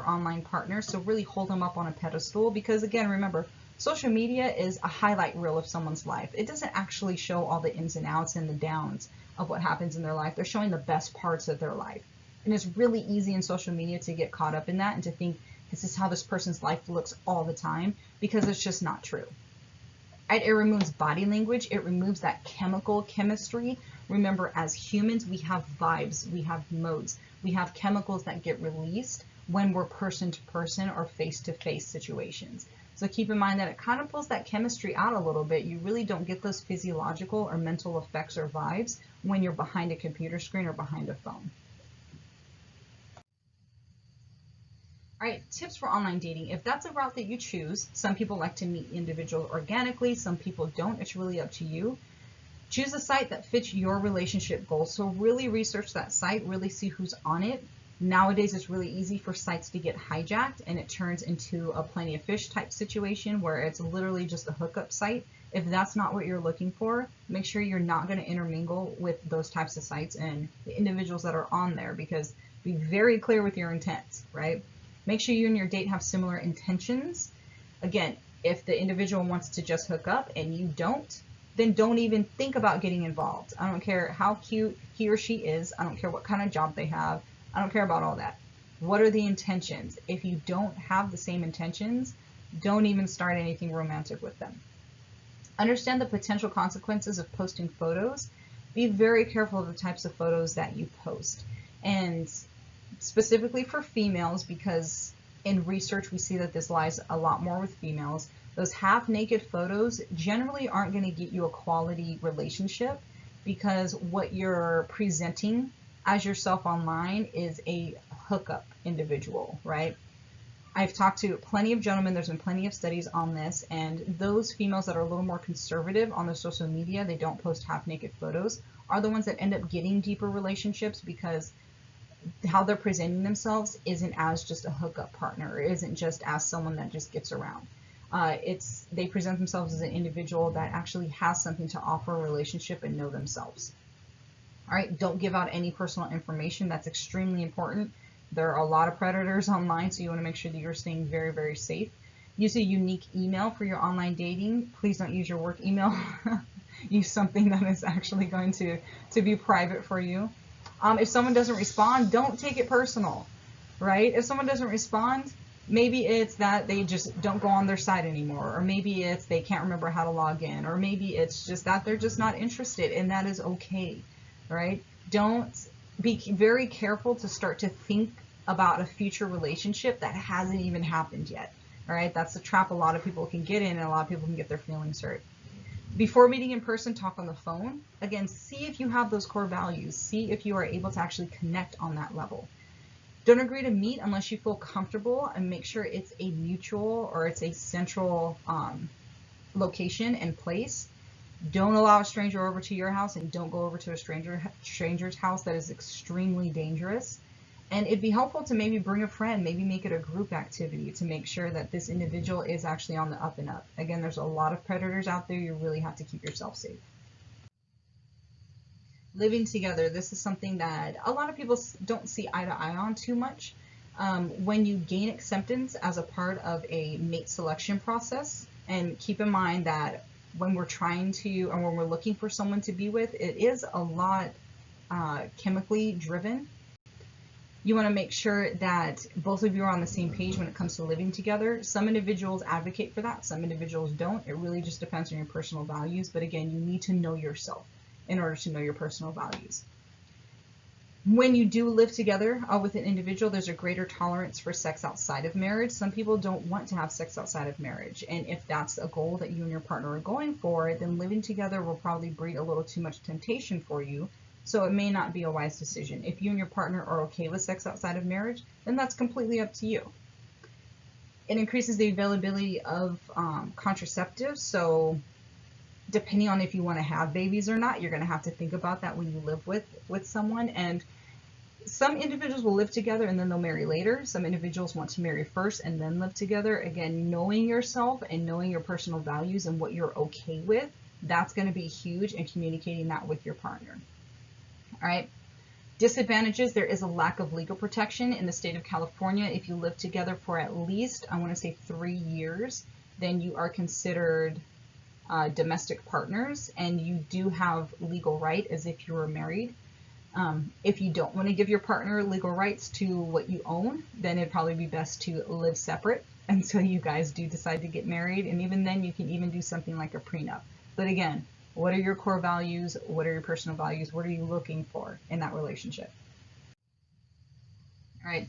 online partner. So really hold them up on a pedestal, because again, remember, social media is a highlight reel of someone's life. It doesn't actually show all the ins and outs and the downs of what happens in their life. They're showing the best parts of their life. And it's really easy in social media to get caught up in that and to think this is how this person's life looks all the time, because it's just not true. Right? It removes body language. It removes that chemistry. Remember, as humans, we have vibes, we have modes, we have chemicals that get released when we're person to person or face to face situations. So keep in mind that it kind of pulls that chemistry out a little bit. You really don't get those physiological or mental effects or vibes when you're behind a computer screen or behind a phone. All right, tips for online dating. If that's a route that you choose, some people like to meet individuals organically, some people don't. It's really up to you. Choose a site that fits your relationship goals. So really research that site, really see who's on it. Nowadays, it's really easy for sites to get hijacked and it turns into a plenty of fish type situation where it's literally just a hookup site. If that's not what you're looking for, make sure you're not going to intermingle with those types of sites and the individuals that are on there, because be very clear with your intents, right? Make sure you and your date have similar intentions. Again, if the individual wants to just hook up and you don't, then don't even think about getting involved. I don't care how cute he or she is. I don't care what kind of job they have. I don't care about all that. What are the intentions? If you don't have the same intentions, don't even start anything romantic with them. Understand the potential consequences of posting photos. Be very careful of the types of photos that you post. And specifically for females, because in research we see that this lies a lot more with females, those half-naked photos generally aren't going to get you a quality relationship, because what you're presenting as yourself online is a hookup individual, right? I've talked to plenty of gentlemen, there's been plenty of studies on this, and those females that are a little more conservative on their social media, they don't post half-naked photos, are the ones that end up getting deeper relationships, because how they're presenting themselves isn't as just a hookup partner, it isn't just as someone that just gets around. They present themselves as an individual that actually has something to offer a relationship and know themselves. All right, don't give out any personal information. That's extremely important. There are a lot of predators online, so you want to make sure that you're staying very, very safe. Use a unique email for your online dating. Please don't use your work email. Use something that is actually going to be private for you. If someone doesn't respond, don't take it personal, right? If someone doesn't respond, maybe it's that they just don't go on their site anymore, or maybe it's they can't remember how to log in, or maybe it's just that they're just not interested, and that is okay, right? Don't be very careful to start to think about a future relationship that hasn't even happened yet, all right? That's a trap a lot of people can get in, and a lot of people can get their feelings hurt. Before meeting in person, talk on the phone. Again, see if you have those core values. See if you are able to actually connect on that level. Don't agree to meet unless you feel comfortable, and make sure it's a mutual or it's a central location and place. Don't allow a stranger over to your house, and don't go over to a stranger's house. That is extremely dangerous. And it'd be helpful to maybe bring a friend, maybe make it a group activity to make sure that this individual is actually on the up and up. Again, there's a lot of predators out there. You really have to keep yourself safe. Living together, this is something that a lot of people don't see eye to eye on too much. When you gain acceptance as a part of a mate selection process, and keep in mind that when we're trying to, or when we're looking for someone to be with, it is a lot chemically driven. You want to make sure that both of you are on the same page when it comes to living together. Some individuals advocate for that, some individuals don't. It really just depends on your personal values. But again, you need to know yourself in order to know your personal values. When you do live together with an individual, there's a greater tolerance for sex outside of marriage. Some people don't want to have sex outside of marriage. And if that's a goal that you and your partner are going for, then living together will probably breed a little too much temptation for you. So it may not be a wise decision. If you and your partner are okay with sex outside of marriage, then that's completely up to you. It increases the availability of contraceptives. So depending on if you want to have babies or not, you're going to have to think about that when you live with someone. And some individuals will live together and then they'll marry later. Some individuals want to marry first and then live together. Again, knowing yourself and knowing your personal values and what you're okay with, that's going to be huge, and communicating that with your partner. All right. Disadvantages, there is a lack of legal protection in the state of California. If you live together for at least, I want to say 3 years, then you are considered domestic partners, and you do have legal right as if you were married. If you don't want to give your partner legal rights to what you own, then it'd probably be best to live separate until you guys do decide to get married. And even then, you can even do something like a prenup. But again, what are your core values? What are your personal values? What are you looking for in that relationship? All right.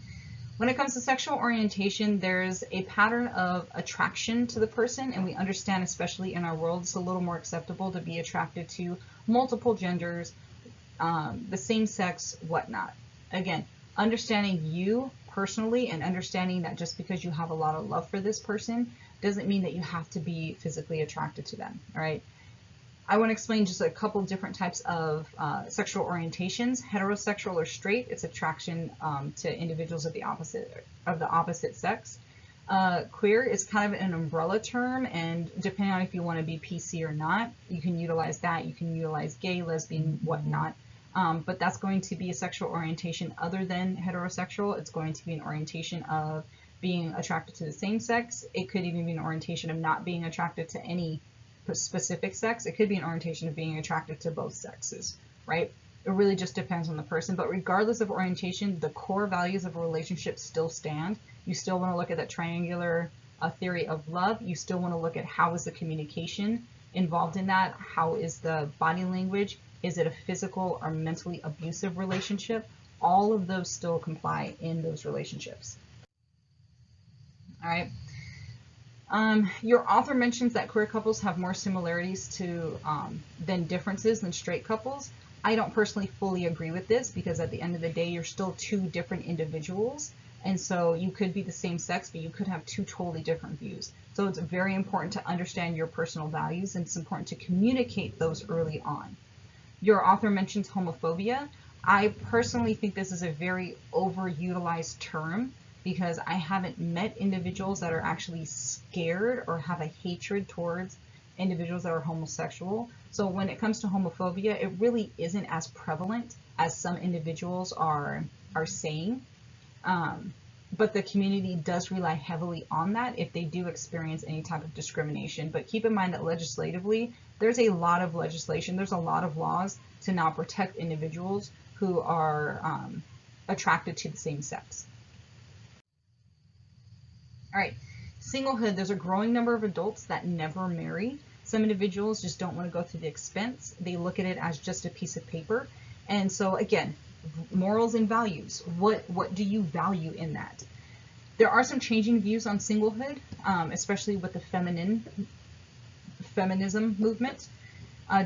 When it comes to sexual orientation, there's a pattern of attraction to the person, and we understand, especially in our world, it's a little more acceptable to be attracted to multiple genders, the same sex, whatnot. Again, understanding you personally and understanding that just because you have a lot of love for this person doesn't mean that you have to be physically attracted to them. All right. I want to explain just a couple different types of sexual orientations. Heterosexual or straight, it's attraction to individuals of the opposite sex. Queer is kind of an umbrella term, and depending on if you want to be PC or not, you can utilize that. You can utilize gay, lesbian, whatnot. But that's going to be a sexual orientation other than heterosexual. It's going to be an orientation of being attracted to the same sex. It could even be an orientation of not being attracted to any specific sex. It could be an orientation of being attracted to both sexes, right? It really just depends on the person. But regardless of orientation, the core values of a relationship still stand. You still want to look at that triangular theory of love. You still want to look at how is the communication involved in that? How is the body language? Is it a physical or mentally abusive relationship? All of those still comply in those relationships. All right. Your author mentions that queer couples have more similarities to than differences than straight couples. I don't personally fully agree with this, because at the end of the day, you're still two different individuals. And so you could be the same sex, but you could have two totally different views. So it's very important to understand your personal values, and it's important to communicate those early on. Your author mentions homophobia. I personally think this is a very overutilized term, because I haven't met individuals that are actually scared or have a hatred towards individuals that are homosexual. So when it comes to homophobia, it really isn't as prevalent as some individuals are saying. But the community does rely heavily on that if they do experience any type of discrimination. But keep in mind that legislatively, there's a lot of legislation, there's a lot of laws to now protect individuals who are attracted to the same sex. All right, singlehood, there's a growing number of adults that never marry. Some individuals just don't want to go through the expense. They look at it as just a piece of paper. And so again, morals and values, what do you value in that? There are some changing views on singlehood, especially with the feminism movement.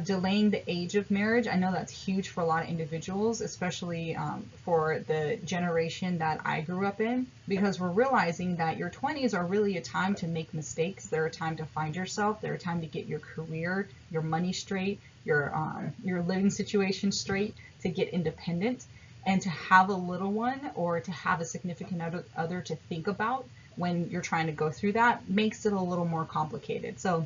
Delaying the age of marriage, I know that's huge for a lot of individuals, especially for the generation that I grew up in, because we're realizing that your 20s are really a time to make mistakes. They're a time to find yourself. They're a time to get your career, your money straight, your living situation straight, to get independent, and to have a little one or to have a significant other to think about when you're trying to go through that makes it a little more complicated. So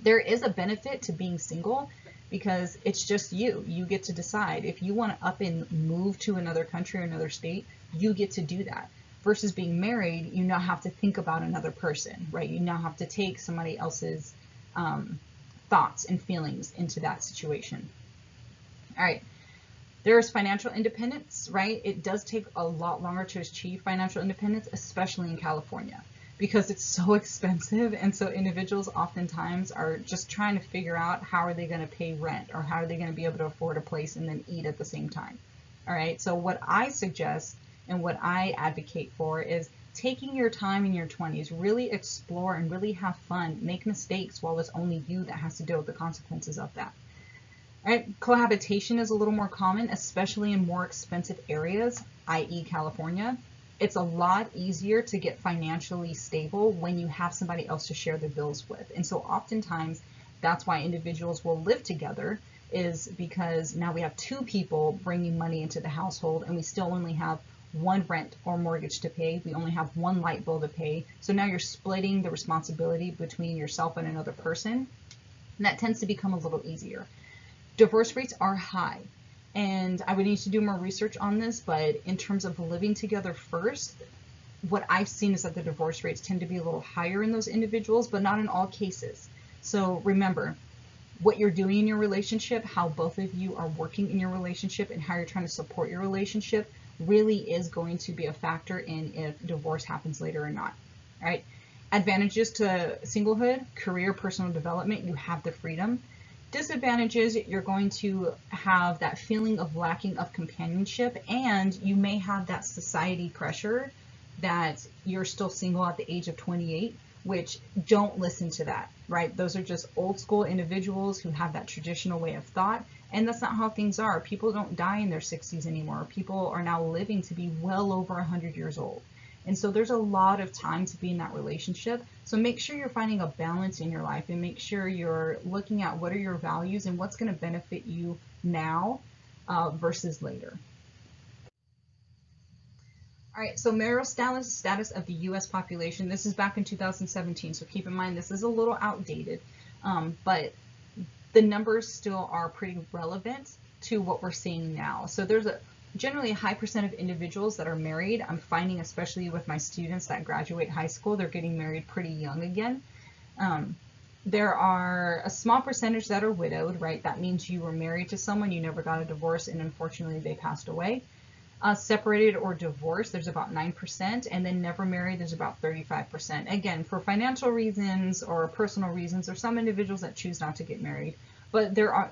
there is a benefit to being single, because it's just you. You get to decide. If you want to up and move to another country or another state, you get to do that. Versus being married, you now have to think about another person, right? You now have to take somebody else's thoughts and feelings into that situation. All right. There's financial independence, right? It does take a lot longer to achieve financial independence, especially in California, because it's so expensive. And so individuals oftentimes are just trying to figure out how are they going to pay rent, or how are they going to be able to afford a place and then eat at the same time. All right. So what I suggest and what I advocate for is taking your time in your 20s, really explore and really have fun, make mistakes while it's only you that has to deal with the consequences of that. All right. Cohabitation is a little more common, especially in more expensive areas, i.e. California. It's a lot easier to get financially stable when you have somebody else to share the bills with. And so oftentimes that's why individuals will live together, is because now we have two people bringing money into the household, and we still only have one rent or mortgage to pay. We only have one light bill to pay. So now you're splitting the responsibility between yourself and another person. And that tends to become a little easier. Divorce rates are high. And I would need to do more research on this, but in terms of living together first, what I've seen is that the divorce rates tend to be a little higher in those individuals, but not in all cases. So remember, what you're doing in your relationship, how both of you are working in your relationship, and how you're trying to support your relationship really is going to be a factor in if divorce happens later or not. All right. Advantages to singlehood: career, personal development, you have the freedom. Disadvantages: you're going to have that feeling of lacking of companionship, and you may have that society pressure that you're still single at the age of 28, which don't listen to that, right? Those are just old school individuals who have that traditional way of thought, and that's not how things are. People don't die in their 60s anymore. People are now living to be well over 100 years old. And so there's a lot of time to be in that relationship. So make sure you're finding a balance in your life, and make sure you're looking at what are your values and what's going to benefit you now versus later. All right, so marital status of the U.S. population. This is back in 2017, so keep in mind this is a little outdated, but the numbers still are pretty relevant to what we're seeing now. So there's generally a high percent of individuals that are married. I'm finding, especially with my students that graduate high school, they're getting married pretty young again. There are a small percentage that are widowed, right? That means you were married to someone, you never got a divorce, and unfortunately they passed away. Separated or divorced, there's about 9%, and then never married, there's about 35%. Again, for financial reasons or personal reasons, there's some individuals that choose not to get married, but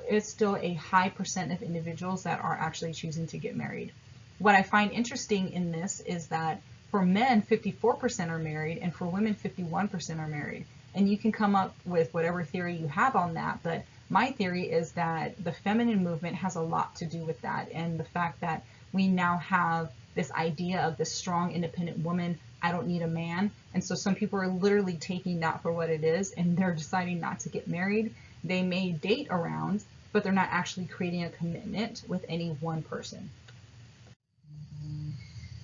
it's still a high percent of individuals that are actually choosing to get married. What I find interesting in this is that for men, 54% are married, and for women, 51% are married. And you can come up with whatever theory you have on that, but my theory is that the feminine movement has a lot to do with that, and the fact that we now have this idea of this strong, independent woman. I don't need a man. And so some people are literally taking that for what it is, and they're deciding not to get married. They may date around, but they're not actually creating a commitment with any one person.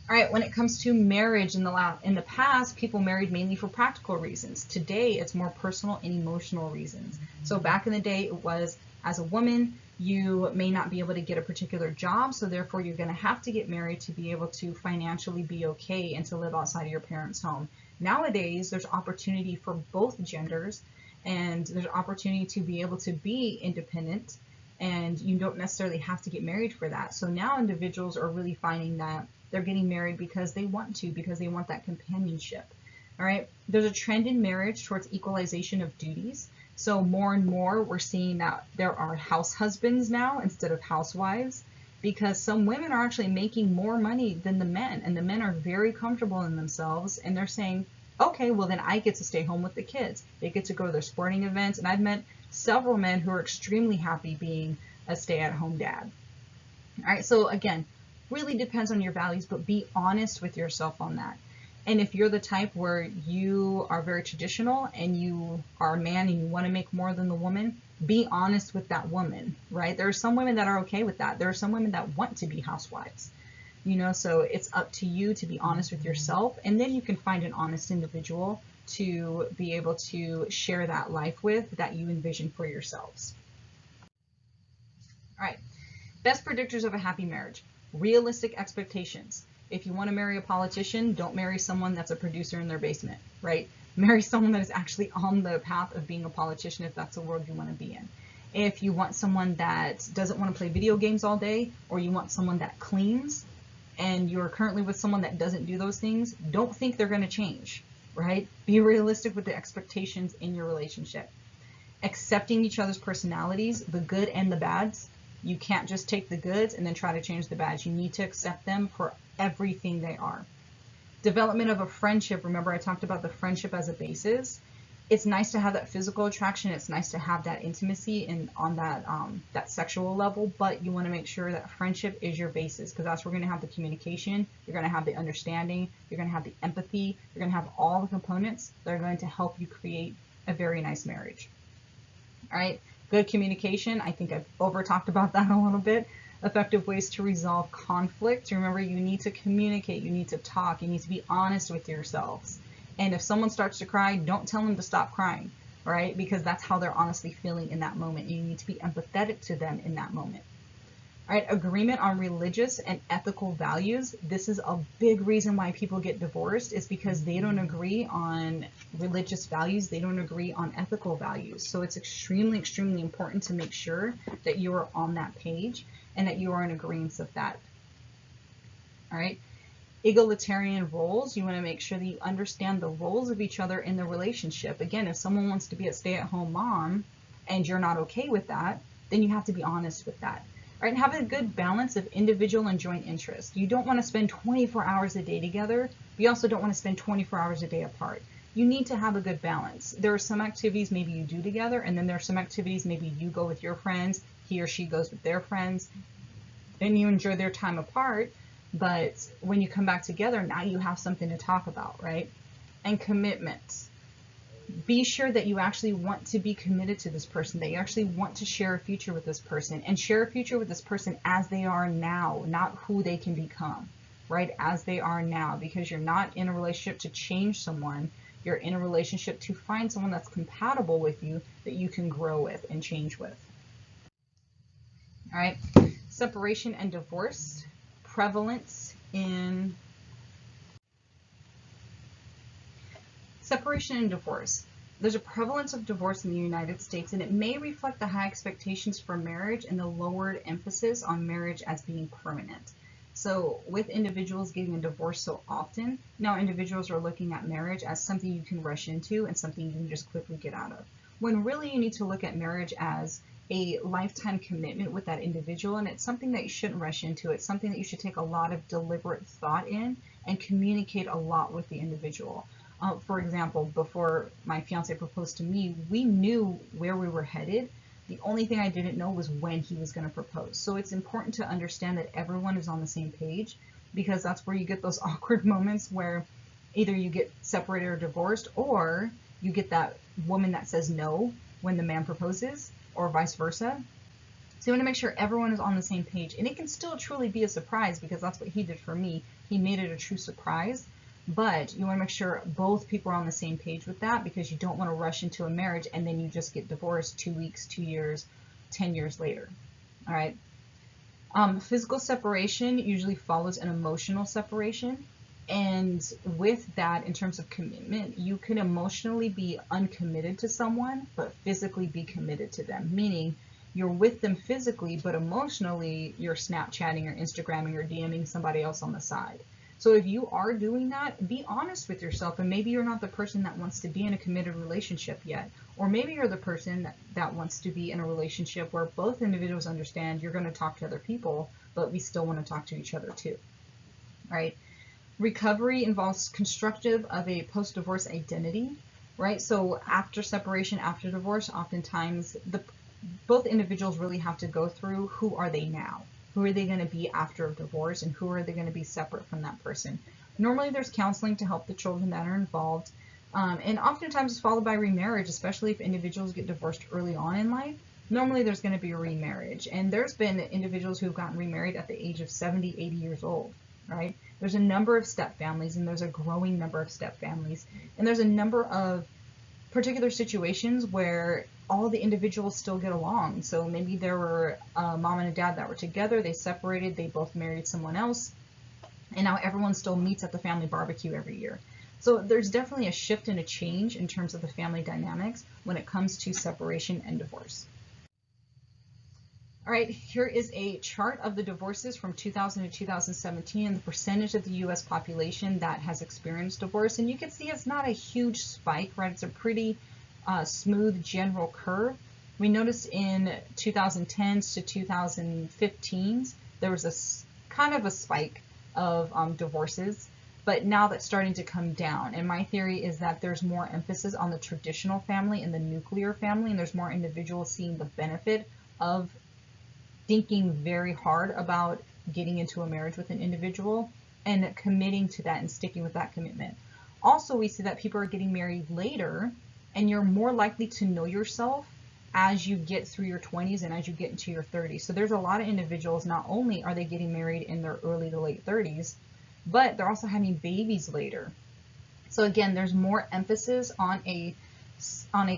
All right, when it comes to marriage, in the past, people married mainly for practical reasons. Today, it's more personal and emotional reasons. So back in the day, it was, as a woman, you may not be able to get a particular job, so therefore you're going to have to get married to be able to financially be okay and to live outside of your parents' home. Nowadays, there's opportunity for both genders, and there's opportunity to be able to be independent, and you don't necessarily have to get married for that. So now individuals are really finding that they're getting married because they want to, because they want that companionship. All right, there's a trend in marriage towards equalization of duties. So more and more we're seeing that there are house husbands now instead of housewives, because some women are actually making more money than the men, and the men are very comfortable in themselves, and they're saying, okay, well then I get to stay home with the kids. They get to go to their sporting events, and I've met several men who are extremely happy being a stay-at-home dad. All right, so again, really depends on your values, but be honest with yourself on that. And if you're the type where you are very traditional and you are a man and you want to make more than the woman, be honest with that woman, right? There are some women that are okay with that. There are some women that want to be housewives, so it's up to you to be honest with yourself, and then you can find an honest individual to be able to share that life with that you envision for yourselves. All right, best predictors of a happy marriage: realistic expectations. If you want to marry a politician, don't marry someone that's a producer in their basement, right? Marry someone that is actually on the path of being a politician if that's the world you want to be in. If you want someone that doesn't want to play video games all day, or you want someone that cleans, and you're currently with someone that doesn't do those things, don't think they're going to change, right? Be realistic with the expectations in your relationship. Accepting each other's personalities, the good and the bads. You can't just take the goods and then try to change the bads. You need to accept them for everything they are. Development of a friendship. Remember, I talked about the friendship as a basis. It's nice to have that physical attraction. It's nice to have that intimacy and on that sexual level, but you want to make sure that friendship is your basis, because that's where you're going to have the communication, you're going to have the understanding, you're going to have the empathy, you're going to have all the components that are going to help you create a very nice marriage. All right, good communication. I think I've over talked about that a little bit. Effective ways to resolve conflict. Remember, you need to communicate, you need to talk, you need to be honest with yourselves. And if someone starts to cry, don't tell them to stop crying, right? Because that's how they're honestly feeling in that moment. You need to be empathetic to them in that moment. All right, agreement on religious and ethical values. This is a big reason why people get divorced, is because they don't agree on religious values. They don't agree on ethical values. So it's extremely, extremely important to make sure that you are on that page and that you are in agreement of that. All right. Egalitarian roles. You want to make sure that you understand the roles of each other in the relationship. Again, if someone wants to be a stay-at-home mom and you're not okay with that, then you have to be honest with that. Right, and have a good balance of individual and joint interest. You don't want to spend 24 hours a day together, but you also don't want to spend 24 hours a day apart. You need to have a good balance. There are some activities maybe you do together, and then there are some activities maybe you go with your friends, he or she goes with their friends, and you enjoy their time apart, but when you come back together, now you have something to talk about, right? And commitment. Be sure that you actually want to be committed to this person, that you actually want to share a future with this person, and share a future with this person as they are now, not who they can become, right? As they are now, because you're not in a relationship to change someone. You're in a relationship to find someone that's compatible with you, that you can grow with and change with. All right, separation and divorce, prevalence in separation and divorce. There's a prevalence of divorce in the United States, and it may reflect the high expectations for marriage and the lowered emphasis on marriage as being permanent. So with individuals getting a divorce so often, now individuals are looking at marriage as something you can rush into and something you can just quickly get out of. When really you need to look at marriage as a lifetime commitment with that individual, and it's something that you shouldn't rush into. It's something that you should take a lot of deliberate thought in and communicate a lot with the individual. For example, before my fiance proposed to me, we knew where we were headed. The only thing I didn't know was when he was going to propose. So it's important to understand that everyone is on the same page, because that's where you get those awkward moments where either you get separated or divorced, or you get that woman that says no when the man proposes, or vice versa. So you want to make sure everyone is on the same page. And it can still truly be a surprise, because that's what he did for me. He made it a true surprise. But you want to make sure both people are on the same page with that, because you don't want to rush into a marriage and then you just get divorced 2 weeks, 2 years, 10 years later. All right. Physical separation usually follows an emotional separation. And with that, in terms of commitment, you can emotionally be uncommitted to someone, but physically be committed to them. Meaning you're with them physically, but emotionally you're Snapchatting or Instagramming or DMing somebody else on the side. So if you are doing that, be honest with yourself, and maybe you're not the person that wants to be in a committed relationship yet. Or maybe you're the person that wants to be in a relationship where both individuals understand you're going to talk to other people, but we still want to talk to each other too. Right? Recovery involves constructive of a post-divorce identity, right? So after separation, after divorce, oftentimes both individuals really have to go through, who are they now? Who are they going to be after a divorce, and who are they going to be separate from that person? Normally there's counseling to help the children that are involved, and oftentimes it's followed by remarriage, especially if individuals get divorced early on in life. Normally there's going to be a remarriage, and there's been individuals who've gotten remarried at the age of 70, 80 years old, right? There's a number of step families, and there's a growing number of step families, and there's a number of particular situations where all the individuals still get along. So maybe there were a mom and a dad that were together, they separated, they both married someone else, and now everyone still meets at the family barbecue every year. So there's definitely a shift and a change in terms of the family dynamics when it comes to separation and divorce. All right, here is a chart of the divorces from 2000 to 2017 and the percentage of the US population that has experienced divorce. And you can see it's not a huge spike, right? It's a pretty smooth general curve. We noticed in 2010s to 2015s, there was a kind of a spike of divorces, but now that's starting to come down. And my theory is that there's more emphasis on the traditional family and the nuclear family, and there's more individuals seeing the benefit of thinking very hard about getting into a marriage with an individual and committing to that and sticking with that commitment. Also, we see that people are getting married later, and you're more likely to know yourself as you get through your 20s and as you get into your 30s. So there's a lot of individuals, not only are they getting married in their early to late 30s, but they're also having babies later. So again, there's more emphasis on a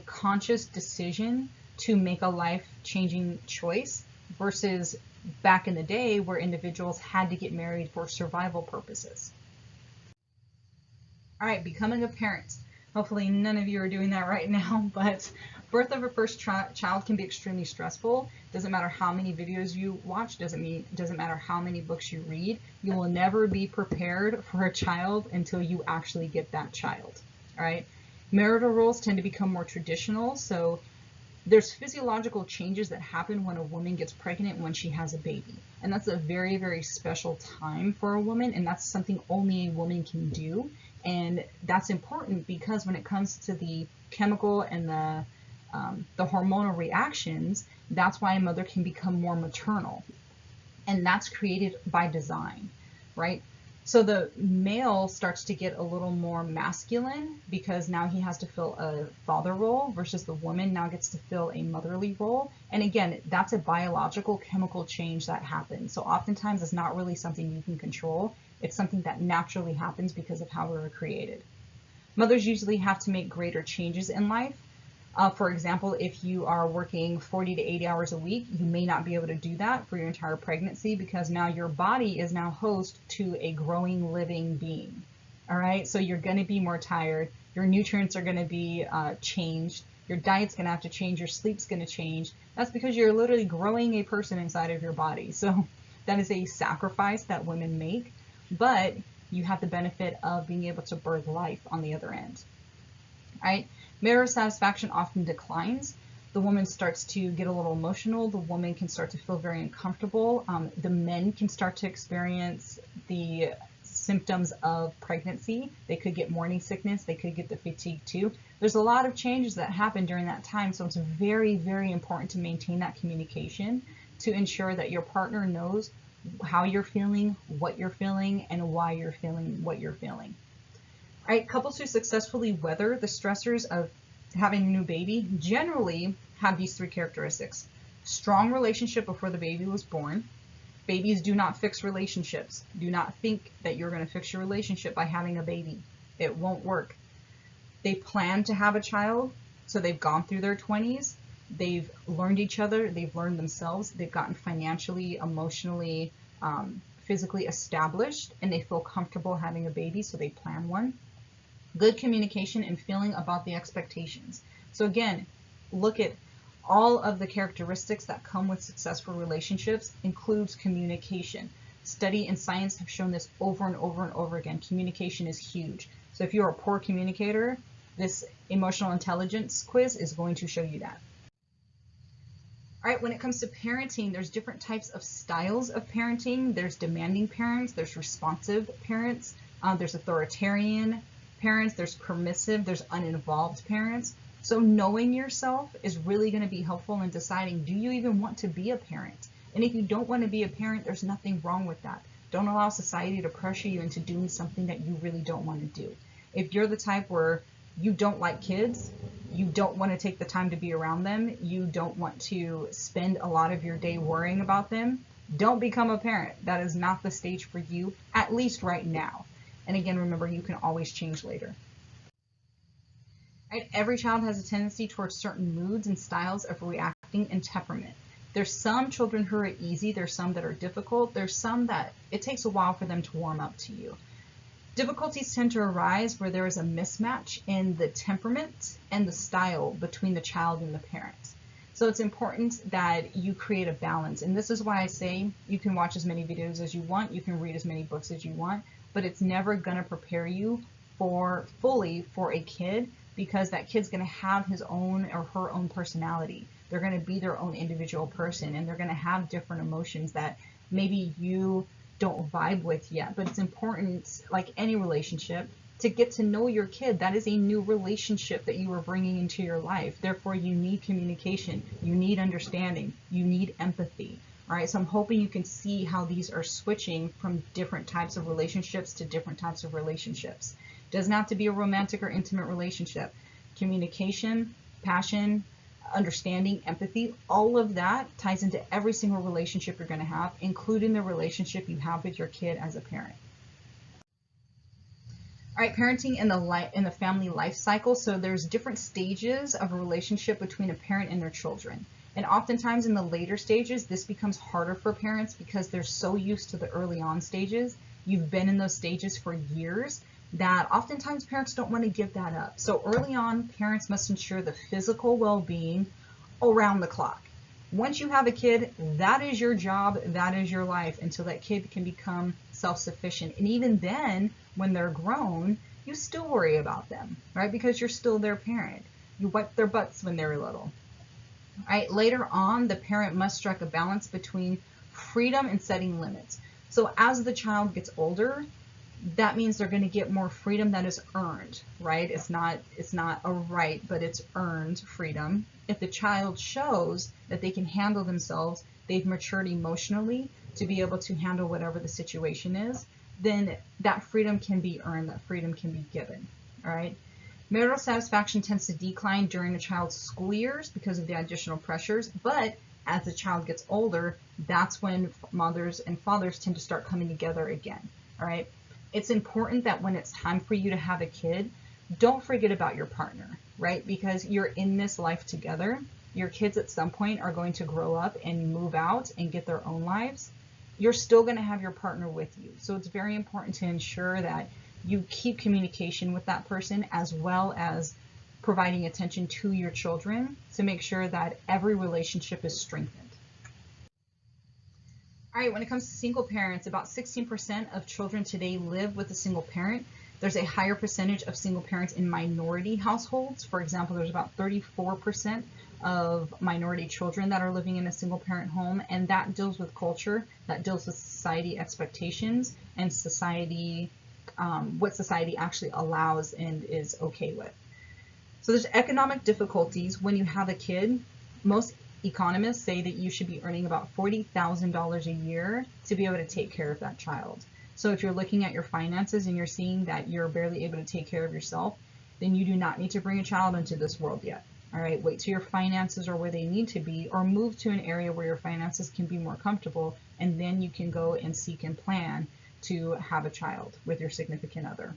conscious decision to make a life-changing choice versus back in the day where individuals had to get married for survival purposes. All right, becoming a parent. Hopefully none of you are doing that right now, but birth of a first child can be extremely stressful. Doesn't matter how many videos you watch, doesn't matter how many books you read. You will never be prepared for a child until you actually get that child. All right. Marital roles tend to become more traditional, so there's physiological changes that happen when a woman gets pregnant when she has a baby. And that's a very, very special time for a woman, and that's something only a woman can do. And that's important because when it comes to the chemical and the hormonal reactions, that's why a mother can become more maternal. And that's created by design, right? So the male starts to get a little more masculine because now he has to fill a father role versus the woman now gets to fill a motherly role. And again, that's a biological chemical change that happens. So oftentimes it's not really something you can control. It's something that naturally happens because of how we were created. Mothers usually have to make greater changes in life. For example, if you are working 40 to 80 hours a week, you may not be able to do that for your entire pregnancy because now your body is now host to a growing living being. All right, so you're going to be more tired. Your nutrients are going to be changed. Your diet's going to have to change. Your sleep's going to change. That's because you're literally growing a person inside of your body. So that is a sacrifice that women make, but you have the benefit of being able to birth life on the other end. All right. Marital satisfaction often declines. The woman starts to get a little emotional. The woman can start to feel very uncomfortable. The men can start to experience the symptoms of pregnancy. They could get morning sickness. They could get the fatigue too. There's a lot of changes that happen during that time. So it's very, very important to maintain that communication to ensure that your partner knows how you're feeling, what you're feeling, and why you're feeling what you're feeling. All right, couples who successfully weather the stressors of having a new baby generally have these three characteristics. Strong relationship before the baby was born. Babies do not fix relationships. Do not think that you're going to fix your relationship by having a baby. It won't work. They plan to have a child, so they've gone through their 20s. They've learned each other. They've learned themselves. They've gotten financially, emotionally, physically established, and they feel comfortable having a baby, so they plan one. Good communication and feeling about the expectations. So again, look at all of the characteristics that come with successful relationships includes communication. Study and science have shown this over and over and over again. Communication is huge. So if you're a poor communicator, this emotional intelligence quiz is going to show you that. All right, when it comes to parenting, there's different types of styles of parenting. There's demanding parents, there's responsive parents, there's authoritarian parents, there's permissive, there's uninvolved parents. So knowing yourself is really going to be helpful in deciding, do you even want to be a parent? And if you don't want to be a parent, there's nothing wrong with that. Don't allow society to pressure you into doing something that you really don't want to do. If you're the type where you don't like kids, you don't want to take the time to be around them, you don't want to spend a lot of your day worrying about them, don't become a parent. That is not the stage for you, at least right now. And again, remember, you can always change later. Right? Every child has a tendency towards certain moods and styles of reacting and temperament. There's some children who are easy, there's some that are difficult, there's some that it takes a while for them to warm up to you. Difficulties tend to arise where there is a mismatch in the temperament and the style between the child and the parent. So it's important that you create a balance. And this is why I say you can watch as many videos as you want, you can read as many books as you want, but it's never going to prepare you fully for a kid, because that kid's going to have his own or her own personality. They're going to be their own individual person, and they're going to have different emotions that maybe you don't vibe with yet. But it's important, like any relationship, to get to know your kid. That is a new relationship that you are bringing into your life. Therefore, you need communication, you need understanding, you need empathy. All right, so I'm hoping you can see how these are switching from different types of relationships to different types of relationships. It doesn't have to be a romantic or intimate relationship. Communication, passion, understanding, empathy, all of that ties into every single relationship you're going to have, including the relationship you have with your kid as a parent. All right, parenting in the family life cycle. So there's different stages of a relationship between a parent and their children. And oftentimes in the later stages, this becomes harder for parents because they're so used to the early on stages. You've been in those stages for years that oftentimes parents don't want to give that up. So early on, parents must ensure the physical well-being around the clock. Once you have a kid, that is your job, that is your life until that kid can become self-sufficient. And even then, when they're grown, you still worry about them, right? Because you're still their parent. You wipe their butts when they're little. Right? Later on, the parent must strike a balance between freedom and setting limits. So as the child gets older, that means they're going to get more freedom that is earned, right? It's not a right, but it's earned freedom. If the child shows that they can handle themselves, they've matured emotionally to be able to handle whatever the situation is, then that freedom can be earned, that freedom can be given, all right? Marital satisfaction tends to decline during a child's school years because of the additional pressures, but as the child gets older, that's when mothers and fathers tend to start coming together again, all right? It's important that when it's time for you to have a kid, don't forget about your partner, right? Because you're in this life together. Your kids at some point are going to grow up and move out and get their own lives. You're still going to have your partner with you. So it's very important to ensure that you keep communication with that person as well as providing attention to your children to make sure that every relationship is strengthened. All right, when it comes to single parents, about 16% of children today live with a single parent. There's a higher percentage of single parents in minority households. For example, there's about 34% of minority children that are living in a single parent home, and that deals with culture, that deals with society expectations and society, what society actually allows and is okay with. So there's economic difficulties when you have a kid. Most economists say that you should be earning about $40,000 a year to be able to take care of that child. So if you're looking at your finances and you're seeing that you're barely able to take care of yourself, then you do not need to bring a child into this world yet. All right, wait till your finances are where they need to be, or move to an area where your finances can be more comfortable, and then you can go and seek and plan to have a child with your significant other.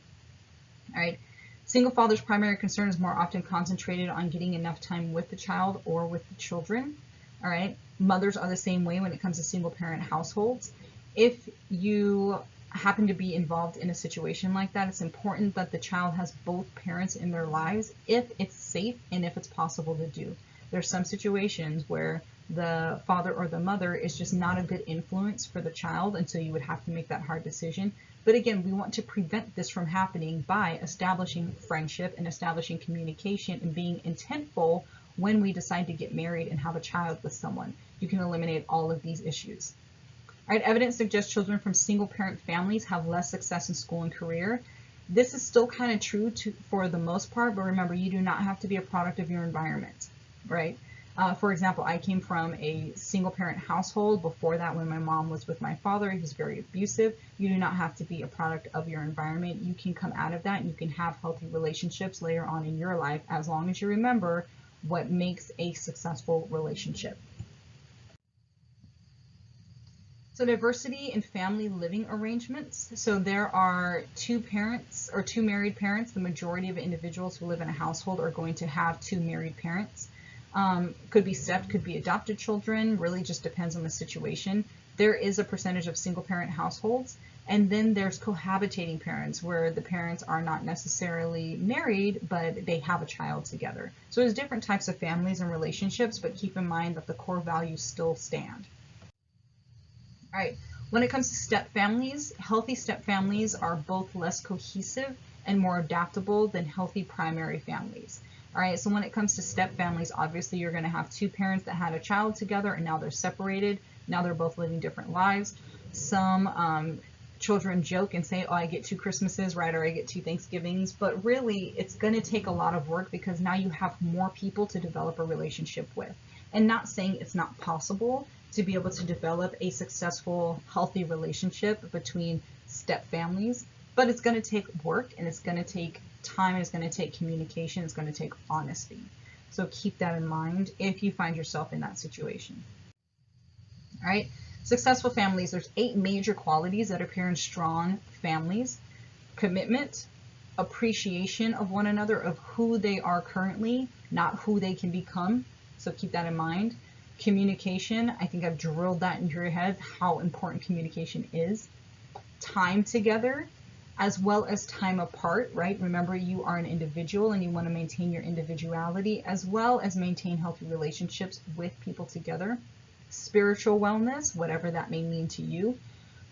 All right. Single father's primary concern is more often concentrated on getting enough time with the child or with the children. All right. Mothers are the same way when it comes to single parent households. If you happen to be involved in a situation like that, it's important that the child has both parents in their lives if it's safe and if it's possible to do. There's some situations where the father or the mother is just not a good influence for the child, and so you would have to make that hard decision. But again, we want to prevent this from happening by establishing friendship and establishing communication and being intentful when we decide to get married and have a child with someone. You can eliminate all of these issues. All right, evidence suggests children from single parent families have less success in school and career. This is still kind of true for the most part, but remember, you do not have to be a product of your environment, right? For example, I came from a single parent household. Before that, when my mom was with my father, he was very abusive. You do not have to be a product of your environment. You can come out of that and you can have healthy relationships later on in your life, as long as you remember what makes a successful relationship. So diversity in family living arrangements. So there are two parents or two married parents. The majority of individuals who live in a household are going to have two married parents. Could be step, could be adopted children, really just depends on the situation. There is a percentage of single parent households, and then there's cohabitating parents where the parents are not necessarily married, but they have a child together. So there's different types of families and relationships, but keep in mind that the core values still stand. All right, when it comes to step families, healthy step families are both less cohesive and more adaptable than healthy primary families. All right, so when it comes to step families, obviously you're going to have two parents that had a child together and now they're separated. Now they're both living different lives. Some children joke and say, oh, I get two Christmases, right, or I get two Thanksgivings, but really it's going to take a lot of work because now you have more people to develop a relationship with. And not saying it's not possible to be able to develop a successful, healthy relationship between step families, but it's going to take work and it's going to take time, it's going to take communication, it's going to take honesty. So keep that in mind if you find yourself in that situation. All right, successful families, there's 8 major qualities that appear in strong families: commitment, appreciation of one another, of who they are currently, not who they can become. So keep that in mind. Communication, I think I've drilled that into your head, how important communication is. Time together, as well as time apart, right? Remember, you are an individual and you want to maintain your individuality, as well as maintain healthy relationships with people together. Spiritual wellness, whatever that may mean to you.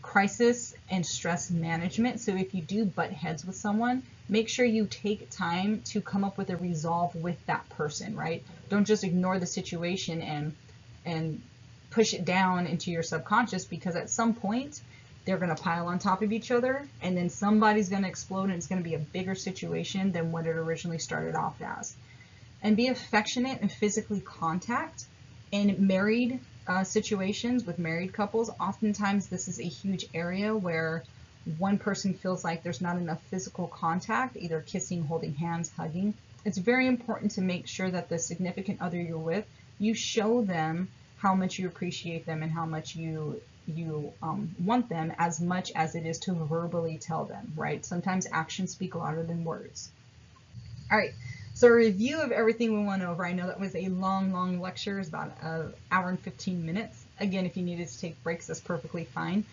Crisis and stress management. So if you do butt heads with someone, make sure you take time to come up with a resolve with that person, right? Don't just ignore the situation and push it down into your subconscious, because at some point they're going to pile on top of each other, and then somebody's going to explode, and it's going to be a bigger situation than what it originally started off as. And be affectionate and physically contact. In married situations with married couples, oftentimes this is a huge area where one person feels like there's not enough physical contact, either kissing, holding hands, hugging. It's very important to make sure that the significant other you're with, you show them how much you appreciate them and how much you want them, as much as it is to verbally tell them, right? Sometimes actions speak louder than words. All right, so a review of everything we went over. I know that was a long lecture. It's about an hour and 15 minutes. Again, if you needed to take breaks, that's perfectly fine.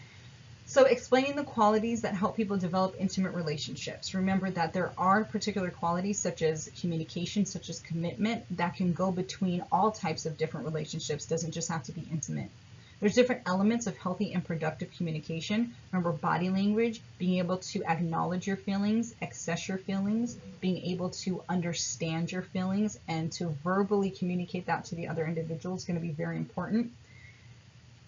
So explaining the qualities that help people develop intimate relationships. Remember that there are particular qualities such as communication, such as commitment, that can go between all types of different relationships. Doesn't just have to be intimate. There's different elements of healthy and productive communication. Remember, body language, being able to acknowledge your feelings, access your feelings, being able to understand your feelings, and to verbally communicate that to the other individual is going to be very important.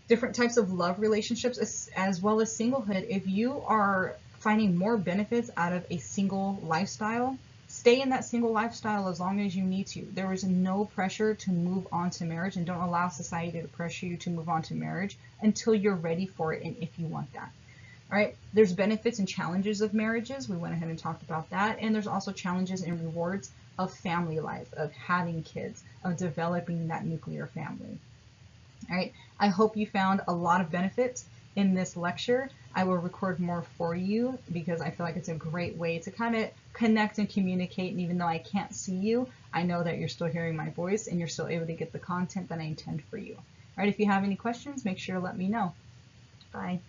Different types of love relationships, as well as singlehood. If you are finding more benefits out of a single lifestyle, stay in that single lifestyle as long as you need to. There is no pressure to move on to marriage, and don't allow society to pressure you to move on to marriage until you're ready for it and if you want that. All right, there's benefits and challenges of marriages. We went ahead and talked about that. And there's also challenges and rewards of family life, of having kids, of developing that nuclear family. All right, I hope you found a lot of benefits in this lecture. I will record more for you because I feel like it's a great way to kind of connect and communicate. And even though I can't see you, I know that you're still hearing my voice and you're still able to get the content that I intend for you. All right, if you have any questions, make sure to let me know. Bye.